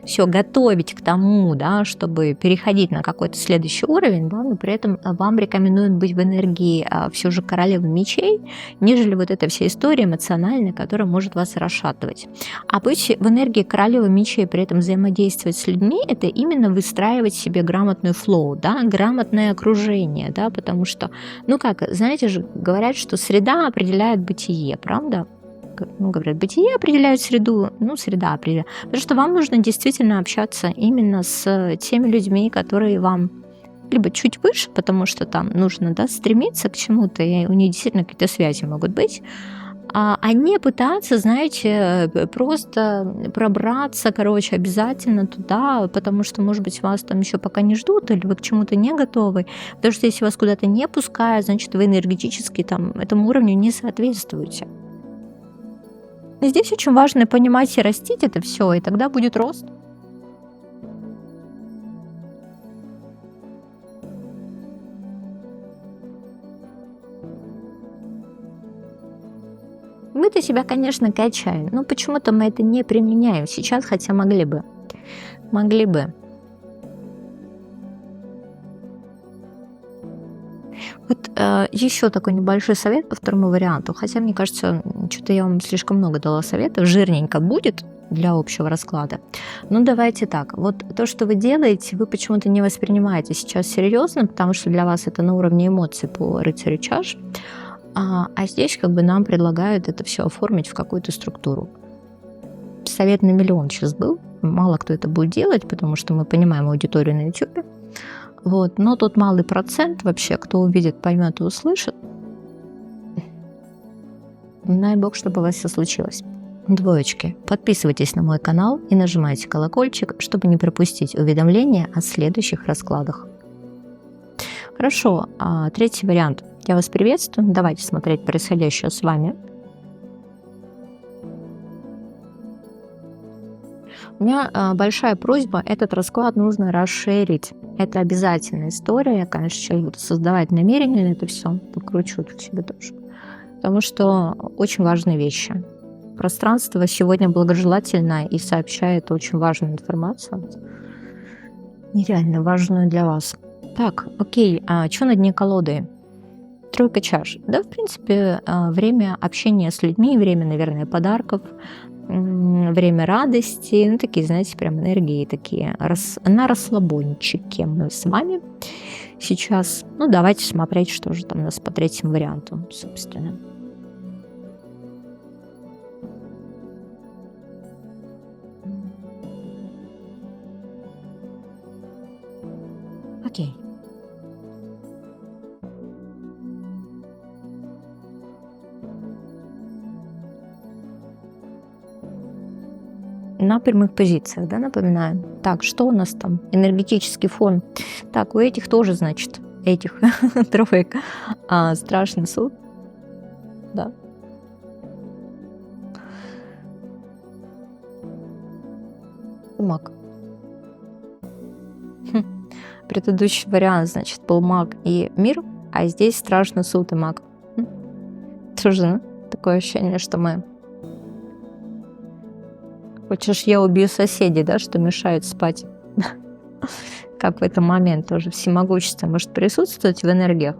все готовить к тому, да, чтобы переходить на какой-то следующий уровень, да, но при этом вам рекомендуют быть в энергии все же королевы мечей, нежели вот эта вся история эмоциональная, которая может вас расшатывать. А быть в энергии королевы мечей, при этом взаимодействовать с людьми, это именно выстраивать себе грамотную флоу, да, грамотное окружение, да, потому что, ну как, знаете же, говорят, что среда определяет бытие, правда? Ну, говорят, бытие определяет среду, ну, среда определяет. Потому что вам нужно действительно общаться именно с теми людьми, которые вам либо чуть выше, потому что там нужно, да, стремиться к чему-то, и у них действительно какие-то связи могут быть, а не пытаться, знаете, просто пробраться, короче, обязательно туда, потому что, может быть, вас там еще пока не ждут, или вы к чему-то не готовы. Потому что если вас куда-то не пускают, значит, вы энергетически там этому уровню не соответствуете. И здесь очень важно понимать и растить это все, и тогда будет рост. Мы-то себя, конечно, качаем, но почему-то мы это не применяем сейчас, хотя могли бы. Могли бы. Вот еще такой небольшой совет по второму варианту. Хотя, мне кажется, что-то я вам слишком много дала советов. Жирненько будет для общего расклада. Ну, давайте так. Вот то, что вы делаете, вы почему-то не воспринимаете сейчас серьезно, потому что для вас это на уровне эмоций по рыцарю чаш. А здесь как бы нам предлагают это все оформить в какую-то структуру. Совет на миллион сейчас был. Мало кто это будет делать, потому что мы понимаем аудиторию на YouTube. Вот. Но тот малый процент вообще, кто увидит, поймет и услышит. Дай бог, чтобы у вас все случилось. Двоечки. Подписывайтесь на мой канал и нажимайте колокольчик, чтобы не пропустить уведомления о следующих раскладах. Хорошо, третий вариант. Я вас приветствую. Давайте смотреть происходящее с вами. У меня большая просьба, этот расклад нужно расширить. Это обязательная история. Я, конечно, сейчас буду создавать намерения на это все. Покручу тут себе тоже. Потому что очень важные вещи. Пространство сегодня благожелательно и сообщает очень важную информацию. Нереально важную для вас. Так, окей, а что на дне колоды? Тройка чаш. Да, в принципе, время общения с людьми, время, наверное, подарков, время радости, ну, такие, знаете, прям энергии такие, на расслабончике мы с вами сейчас. Ну, давайте смотреть, что же там у нас по третьему варианту, собственно. Окей. На прямых позициях, да, напоминаю. Так, что у нас там? Энергетический фон. Так, у этих тоже, значит, этих троек страшный суд. Да. Маг. Предыдущий вариант, значит, был маг и мир, а здесь страшный суд и маг. Тоже такое ощущение, что мы... Хочешь, я убью соседей, да, что мешают спать? Как в этот момент тоже всемогущество может присутствовать в энергиях.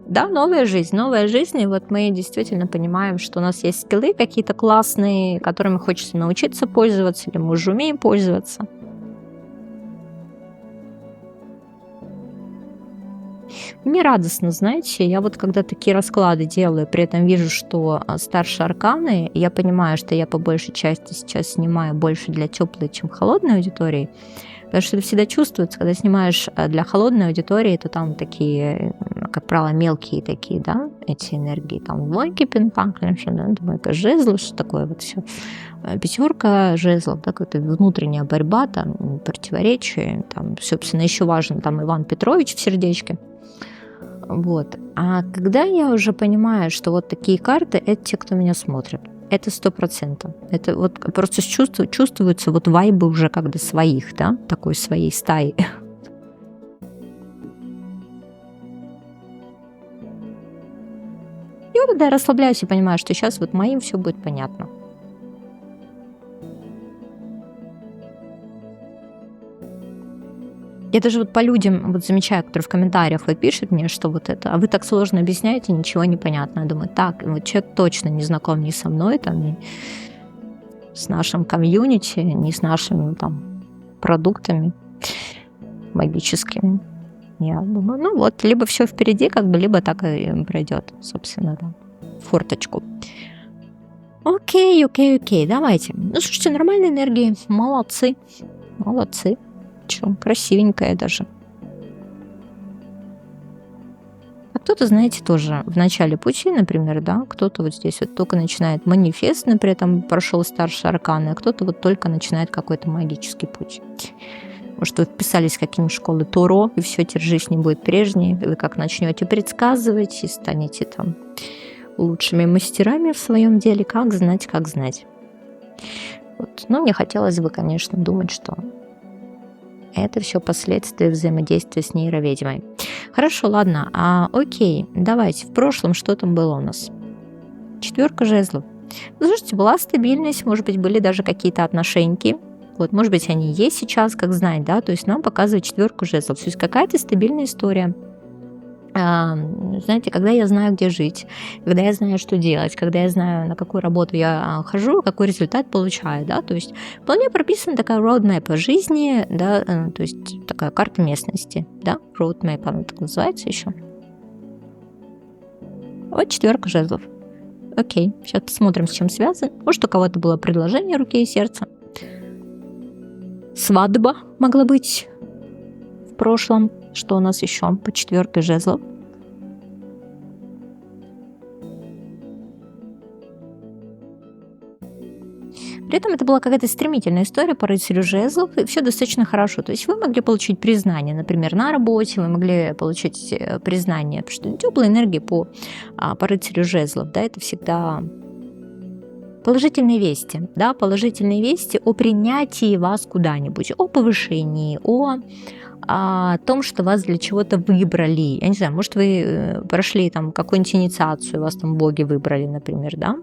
Да, новая жизнь, и вот мы действительно понимаем, что у нас есть скиллы какие-то классные, которыми хочется научиться пользоваться, или мы уже умеем пользоваться. Не радостно, знаете. Я вот когда такие расклады делаю, при этом вижу, что старшие арканы, я понимаю, что я по большей части сейчас снимаю больше для теплой, чем холодной аудитории. Потому что это всегда чувствуется, когда снимаешь для холодной аудитории, то там такие, как правило, мелкие такие, да, эти энергии. Там двойки пентаклей, да, двойка жезлов, что такое вот все. Пятерка жезлов, да, какая-то внутренняя борьба, там, противоречие, там, собственно, еще важно, там, Иван Петрович в сердечке. Вот. А когда я уже понимаю, что вот такие карты, это те, кто меня смотрит. Это 100%. Это вот просто чувствуются вот вайбы уже когда своих, да, такой своей стаи. И вот тогда я расслабляюсь и понимаю, что сейчас вот моим все будет понятно. Я даже вот по людям вот замечаю, которые в комментариях вот пишут мне, что вот это, а вы так сложно объясняете, ничего не понятно. Я думаю, так, вот человек точно не знаком ни со мной, там, ни с нашим комьюнити, ни с нашими там продуктами магическими. Я думаю, ну вот, либо все впереди, как бы, либо так и пройдет, собственно, да, форточку. Окей, давайте. Ну, слушайте, нормальные энергии, молодцы. Чё, красивенькая даже. А кто-то, знаете, тоже в начале пути, например, да, кто-то вот здесь вот только начинает манифест, но при этом прошел старшие арканы, а кто-то вот только начинает какой-то магический путь. Может, вы вписались в какие-нибудь школы Таро, и все, теперь жизнь не будет прежней, вы как начнете предсказывать и станете там лучшими мастерами в своем деле, как знать. Вот. Но мне хотелось бы, конечно, думать, что это все последствия взаимодействия с нейроведьмой. Хорошо, ладно, окей, давайте, в прошлом что там было у нас? 4 жезлов. Ну, слушайте, была стабильность, может быть, были даже какие-то отношеньки. Вот, может быть, они есть сейчас, как знать, да, то есть нам показывает 4 жезлов. То есть какая-то стабильная история. Знаете, когда я знаю, где жить, когда я знаю, что делать, когда я знаю, на какую работу я хожу, какой результат получаю, да, то есть вполне прописана такая roadmap по жизни, да, то есть такая карта местности, да, roadmap, она так называется еще. Вот 4 жезлов. Окей, сейчас посмотрим, с чем связано. Может, у кого-то было предложение руки и сердца. Свадьба могла быть в прошлом. Что у нас еще по 4 жезлов? При этом это была какая-то стремительная история по рыцарю жезлов, и все достаточно хорошо. То есть вы могли получить признание, например, на работе, вы могли получить признание, потому что теплые энергии по рыцарю жезлов, да, это всегда положительные вести, да, положительные вести о принятии вас куда-нибудь, о повышении, о том, что вас для чего-то выбрали. Я не знаю, может, вы прошли там какую-нибудь инициацию, вас там боги выбрали, например, да?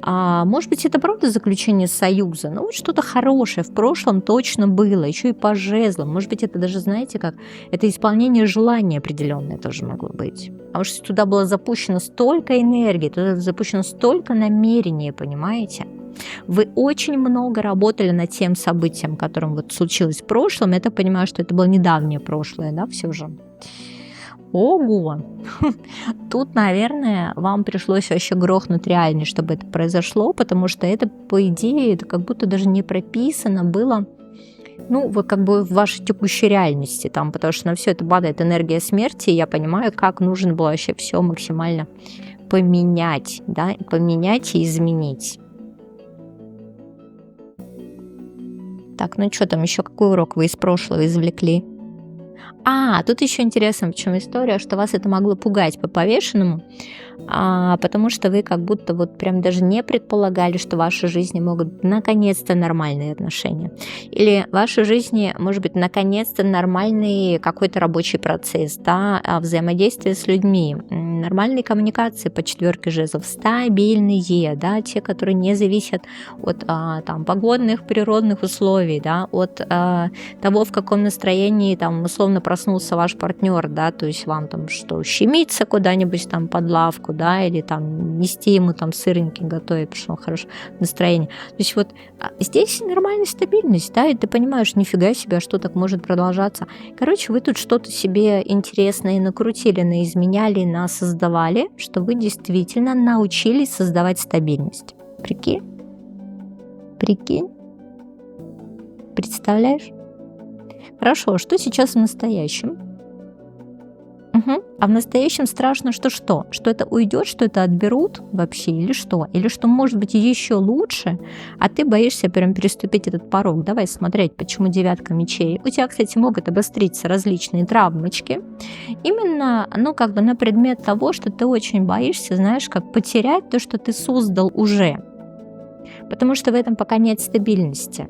А может быть, это правда заключение союза? Ну, вот что-то хорошее в прошлом точно было, еще и по жезлам. Может быть, это даже, знаете, как это исполнение желания определенное тоже могло быть. Потому что туда было запущено столько энергии, туда запущено столько намерений, понимаете? Вы очень много работали над тем событием, которым вот случилось в прошлом. Я так понимаю, что это было недавнее прошлое, да, все же. Ого! Тут, наверное, вам пришлось вообще грохнуть реальность, чтобы это произошло, потому что это, по идее, это как будто даже не прописано было, ну, вот как бы в вашей текущей реальности, там, потому что на все это падает энергия смерти, и я понимаю, как нужно было вообще все максимально поменять, да, поменять и изменить. Так, ну что там еще, какой урок вы из прошлого извлекли? Тут еще интересно, почему история, что вас это могло пугать по повешенному, потому что вы как будто вот прям даже не предполагали, что в вашей жизни могут быть наконец-то нормальные отношения. Или в вашей жизни может быть наконец-то нормальный какой-то рабочий процесс, да, взаимодействие с людьми, нормальные коммуникации по 4 жезлов, стабильные, да, те, которые не зависят от там, погодных, природных условий, да, от того, в каком настроении там условно проснулся ваш партнер, да, то есть вам там что, щемиться куда-нибудь там под лавку, да, или там нести ему там сырники готовить, потому что он хорошее настроение. То есть вот здесь нормальная стабильность, да, и ты понимаешь, нифига себе, а что так может продолжаться. Короче, вы тут что-то себе интересное накрутили, наизменяли, насоздавали, что вы действительно научились создавать стабильность. Прикинь? Прикинь? Представляешь? Хорошо, что сейчас в настоящем? Угу. А в настоящем страшно, что что? Что это уйдет, что это отберут вообще, или что? Или что может быть еще лучше, а ты боишься прям переступить этот порог. Давай смотреть, почему 9 мечей. У тебя, кстати, могут обостриться различные травмочки. Именно, ну, как бы на предмет того, что ты очень боишься, знаешь, как потерять то, что ты создал уже. Потому что в этом пока нет стабильности.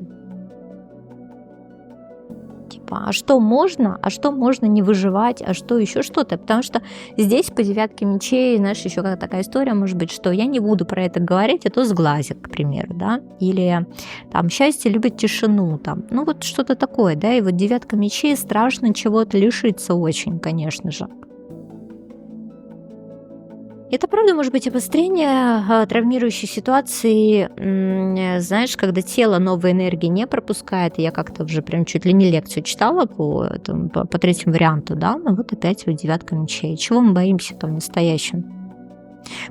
А что можно не выживать, а что еще что-то. Потому что здесь по 9 мечей, знаешь, еще как такая история может быть, что я не буду про это говорить, а то сглазят, к примеру, да, или там счастье любит тишину, там, ну вот что-то такое, да, и вот 9 мечей страшно чего-то лишиться очень, конечно же. Это правда может быть обострение травмирующей ситуации, знаешь, когда тело новой энергии не пропускает. Я как-то уже прям чуть ли не лекцию читала по третьему варианту, да, но вот опять вот 9 мечей. Чего мы боимся там в настоящем?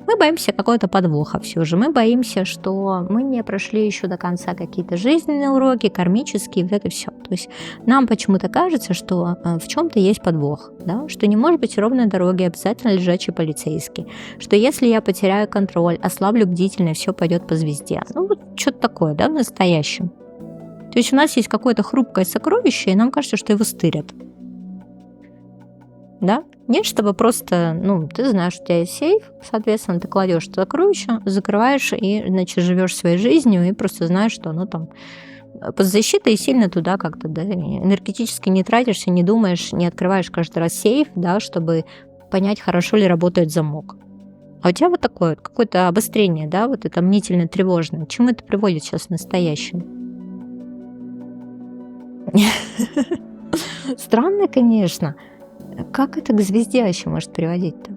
Мы боимся какого-то подвоха все же. Мы боимся, что мы не прошли еще до конца какие-то жизненные уроки, кармические, вот это все. То есть нам почему-то кажется, что в чем-то есть подвох, да? Что не может быть ровной дороги, обязательно лежачий полицейский, что если я потеряю контроль, ослаблю бдительность, все пойдет по звезде. Ну вот что-то такое, да, в настоящем. То есть у нас есть какое-то хрупкое сокровище, и нам кажется, что его стырят. Да? Нет, чтобы просто, ну, ты знаешь, у тебя есть сейф, соответственно, ты кладешь сокровище, закрываешь и, значит, живешь своей жизнью и просто знаешь, что оно там под защитой и сильно туда как-то, да, энергетически не тратишься, не думаешь, не открываешь каждый раз сейф, да, чтобы понять, хорошо ли работает замок. А у тебя вот такое вот какое-то обострение, да, вот это мнительно-тревожное. К чему это приводит сейчас в настоящем? Странно, конечно. Как это к звезде вообще может приводить-то?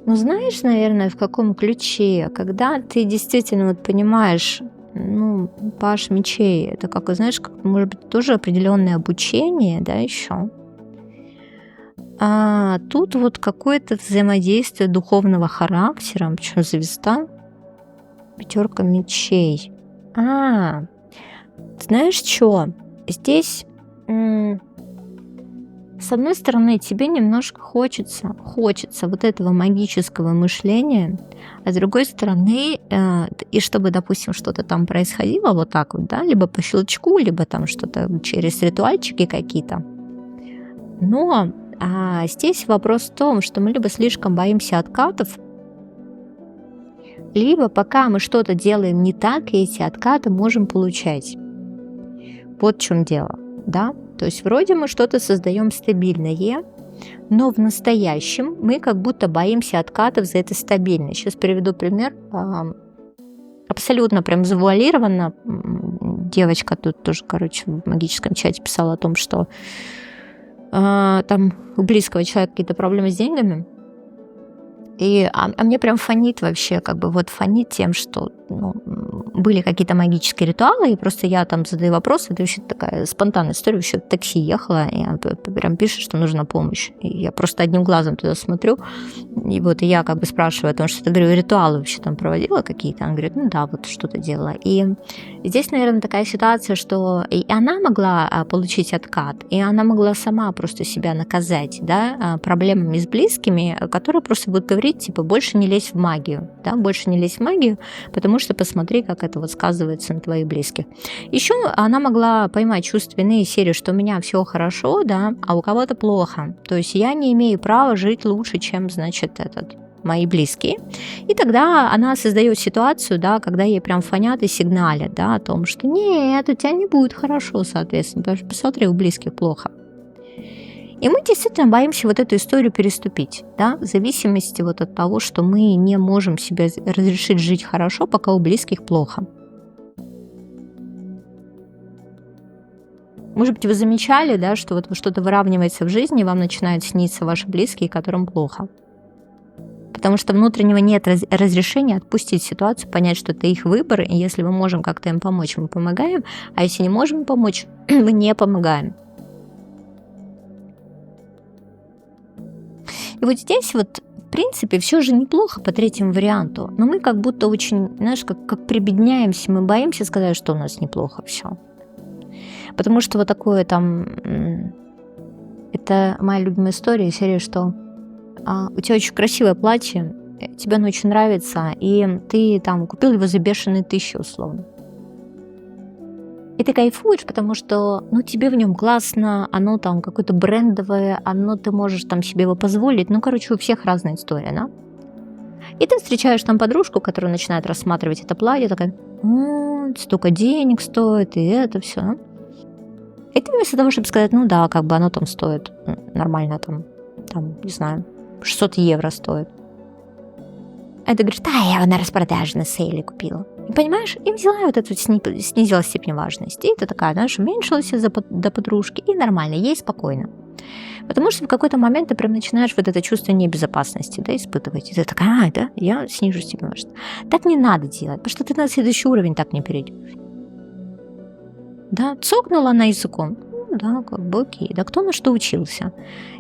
Ну, знаешь, наверное, в каком ключе? Когда ты действительно вот понимаешь, ну, паш мечей, это как, знаешь, как, может быть, тоже определенное обучение, да, еще. А тут вот какое-то взаимодействие духовного характера, причем звезда, 5 мечей. Знаешь что? Здесь, с одной стороны, тебе немножко хочется вот этого магического мышления, а с другой стороны, и чтобы, допустим, что-то там происходило вот так вот, да, либо по щелчку, либо там что-то через ритуальчики какие-то. Но здесь вопрос в том, что мы либо слишком боимся откатов, либо пока мы что-то делаем не так, и эти откаты можем получать. Вот в чем дело, да? То есть вроде мы что-то создаем стабильное, но в настоящем мы как будто боимся откатов за это стабильность. Сейчас приведу пример. Абсолютно прям завуалированно. Девочка тут тоже, короче, в магическом чате писала о том, что там у близкого человека какие-то проблемы с деньгами. А мне прям фонит вообще, как бы вот фонит тем, что были какие-то магические ритуалы, и просто я там задаю вопросы, это вообще такая спонтанная история, вообще в такси ехала, и она прям пишет, что нужна помощь. И я просто одним глазом туда смотрю, и вот я как бы спрашиваю о том, что ты, говорю, ритуалы вообще там проводила какие-то? Она говорит, ну да, вот что-то делала. И здесь, наверное, такая ситуация, что и она могла получить откат, и она могла сама просто себя наказать, да, проблемами с близкими, которые просто будут говорить, типа, больше не лезь в магию, да, больше не лезь в магию, потому что посмотри, как это вот сказывается на твоих близких. Еще она могла поймать чувство вины из серии, что у меня все хорошо, да, а у кого-то плохо. То есть я не имею права жить лучше, чем, значит, мои близкие. И тогда она создает ситуацию, да, когда ей прям фонят и сигналят, да, о том, что нет, у тебя не будет хорошо, соответственно, потому что посмотри, у близких плохо. И мы действительно боимся вот эту историю переступить, да, в зависимости вот от того, что мы не можем себе разрешить жить хорошо, пока у близких плохо. Может быть, вы замечали, да, что вот что-то выравнивается в жизни, и вам начинают сниться ваши близкие, которым плохо. Потому что внутреннего нет разрешения отпустить ситуацию, понять, что это их выбор, и если мы можем как-то им помочь, мы помогаем, а если не можем помочь, мы не помогаем. И вот здесь вот, в принципе, все же неплохо по третьему варианту, но мы как будто очень, знаешь, как прибедняемся, мы боимся сказать, что у нас неплохо все. Потому что вот такое там, это моя любимая история, серия, что у тебя очень красивое платье, тебе оно очень нравится, и ты там купил его за бешеные 1000 условно. И ты кайфуешь, потому что, тебе в нем классно, оно там какое-то брендовое, ты можешь там себе его позволить. У всех разная история, да? И ты встречаешь там подружку, которая начинает рассматривать это платье, такая, столько денег стоит, и это все. И ты вместо того, чтобы сказать, оно там стоит нормально, там, не знаю, 600 евро стоит. А ты говоришь, я его на распродаже на сейле купила. И понимаешь, и взяла вот эту, снизила степень важности. И ты такая, уменьшилась до подружки, и нормально, ей спокойно. Потому что в какой-то момент ты прям начинаешь вот это чувство небезопасности, да, испытывать. И ты такая, я снижу степень важности. Так не надо делать, потому что ты на следующий уровень так не перейдешь. Да, цокнула она языком. Окей. Да кто на что учился?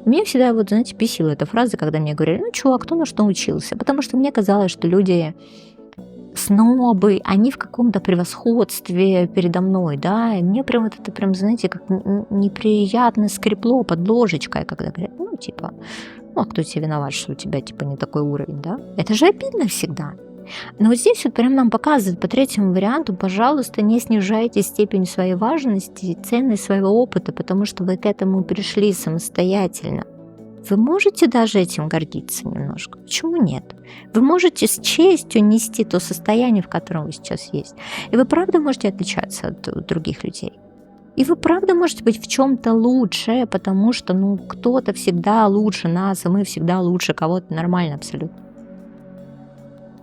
И меня всегда, бесила эта фраза, когда мне говорили, чувак, кто на что учился? Потому что мне казалось, что люди снобы, они в каком-то превосходстве передо мной, да, и мне прям это прям, как неприятно скрепло под ложечкой, когда говорят, а кто тебе виноват, что у тебя, не такой уровень, да? Это же обидно всегда. Но вот здесь вот прям нам показывают по третьему варианту, пожалуйста, не снижайте степень своей важности и ценность своего опыта, потому что вы к этому пришли самостоятельно. Вы можете даже этим гордиться немножко. Почему нет? Вы можете с честью нести то состояние, в котором вы сейчас есть. И вы правда можете отличаться от других людей. И вы правда можете быть в чем-то лучше, потому что кто-то всегда лучше нас, и мы всегда лучше кого-то, нормально абсолютно.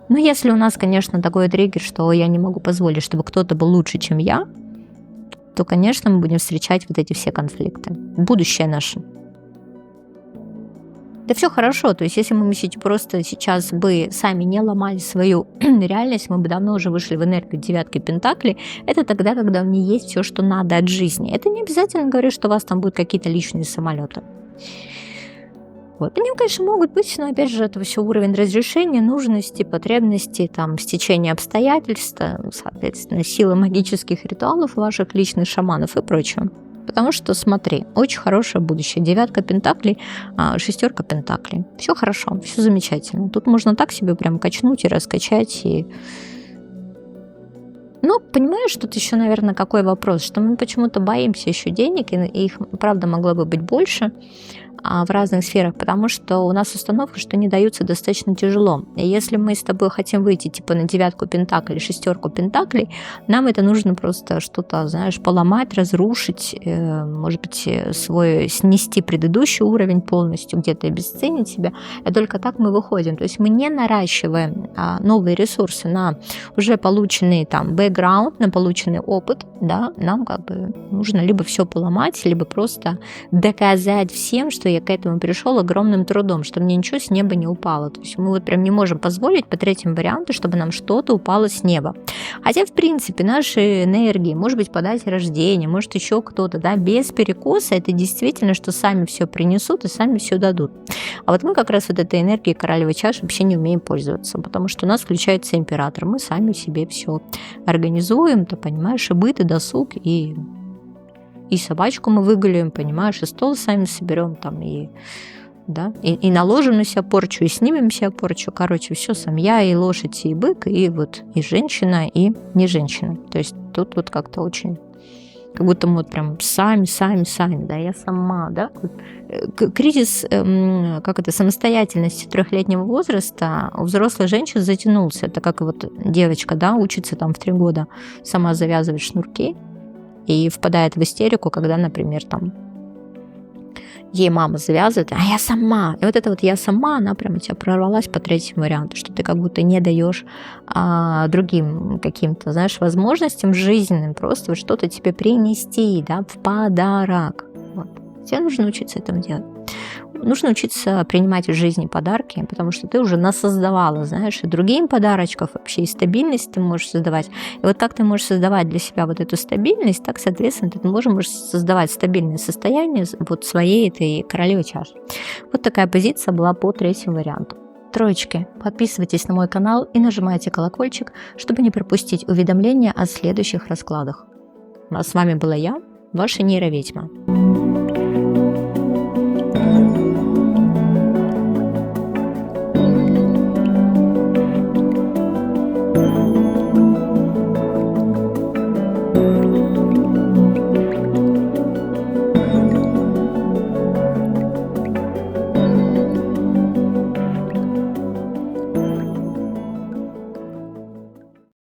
Но если у нас, конечно, такой триггер, что я не могу позволить, чтобы кто-то был лучше, чем я, то, конечно, мы будем встречать вот эти все конфликты. Будущее наше. Да все хорошо, то есть если мы просто сейчас бы сами не ломали свою реальность, мы бы давно уже вышли в энергию 9 пентаклей. Это тогда, когда у меня есть все, что надо от жизни. Это не обязательно говорит, что у вас там будут какие-то личные самолеты. Они, конечно, могут быть, но опять же, это все уровень разрешения, нужности, потребностей, стечения обстоятельств, соответственно, силы магических ритуалов ваших личных шаманов и прочего. Потому что, смотри, очень хорошее будущее. 9 пентаклей, 6 пентаклей. Все хорошо, все замечательно. Тут можно так себе прям качнуть и раскачать. Понимаешь, тут еще, наверное, какой вопрос, что мы почему-то боимся еще денег, и их, правда, могло бы быть больше в разных сферах, потому что у нас установка, что они даются достаточно тяжело. И если мы с тобой хотим выйти на 9 пентаклей, 6 пентаклей, нам это нужно просто что-то, поломать, разрушить, может быть, снести предыдущий уровень полностью, где-то обесценить себя, и только так мы выходим. То есть мы не наращиваем новые ресурсы на уже полученный бэкграунд, на полученный опыт, да, нам нужно либо все поломать, либо просто доказать всем, что я к этому пришел огромным трудом, что мне ничего с неба не упало. То есть мы прям не можем позволить по третьему варианту, чтобы нам что-то упало с неба. Хотя, в принципе, наши энергии, может быть, по дате рождения, может, еще кто-то, да, без перекоса, это действительно, что сами все принесут и сами все дадут. А мы как раз этой энергией королевой чаши вообще не умеем пользоваться, потому что у нас включается император, мы сами себе все организуем, ты понимаешь, и быт, и досуг, и собачку мы выгуляем, понимаешь, и стол сами соберем, и наложим на себя порчу, и снимем себя порчу. Короче, все сам я, и лошадь, и бык, и и женщина, и не женщина. То есть тут как-то очень, как будто мы прям сами, да, я сама, да. Кризис, самостоятельности 3-летнего возраста у взрослой женщины затянулся. Это как девочка, да, учится в 3 года сама завязывать шнурки, и впадает в истерику, когда, например, ей мама завязывает, а я сама. И вот это вот я сама, она прям у тебя прорвалась по третьему варианту, что ты как будто не даешь другим каким-то, знаешь, возможностям жизненным просто вот что-то тебе принести, да, в подарок. Вот. Тебе нужно учиться этому делать. Нужно учиться принимать в жизни подарки, потому что ты уже насоздавала, знаешь, и другим подарочков вообще, и стабильность ты можешь создавать. И вот как ты можешь создавать для себя вот эту стабильность, так, соответственно, ты можешь создавать стабильное состояние вот своей этой королевы чаш. Вот такая позиция была по третьему варианту. Троечки, подписывайтесь на мой канал и нажимайте колокольчик, чтобы не пропустить уведомления о следующих раскладах. А с вами была я, ваша нейроведьма.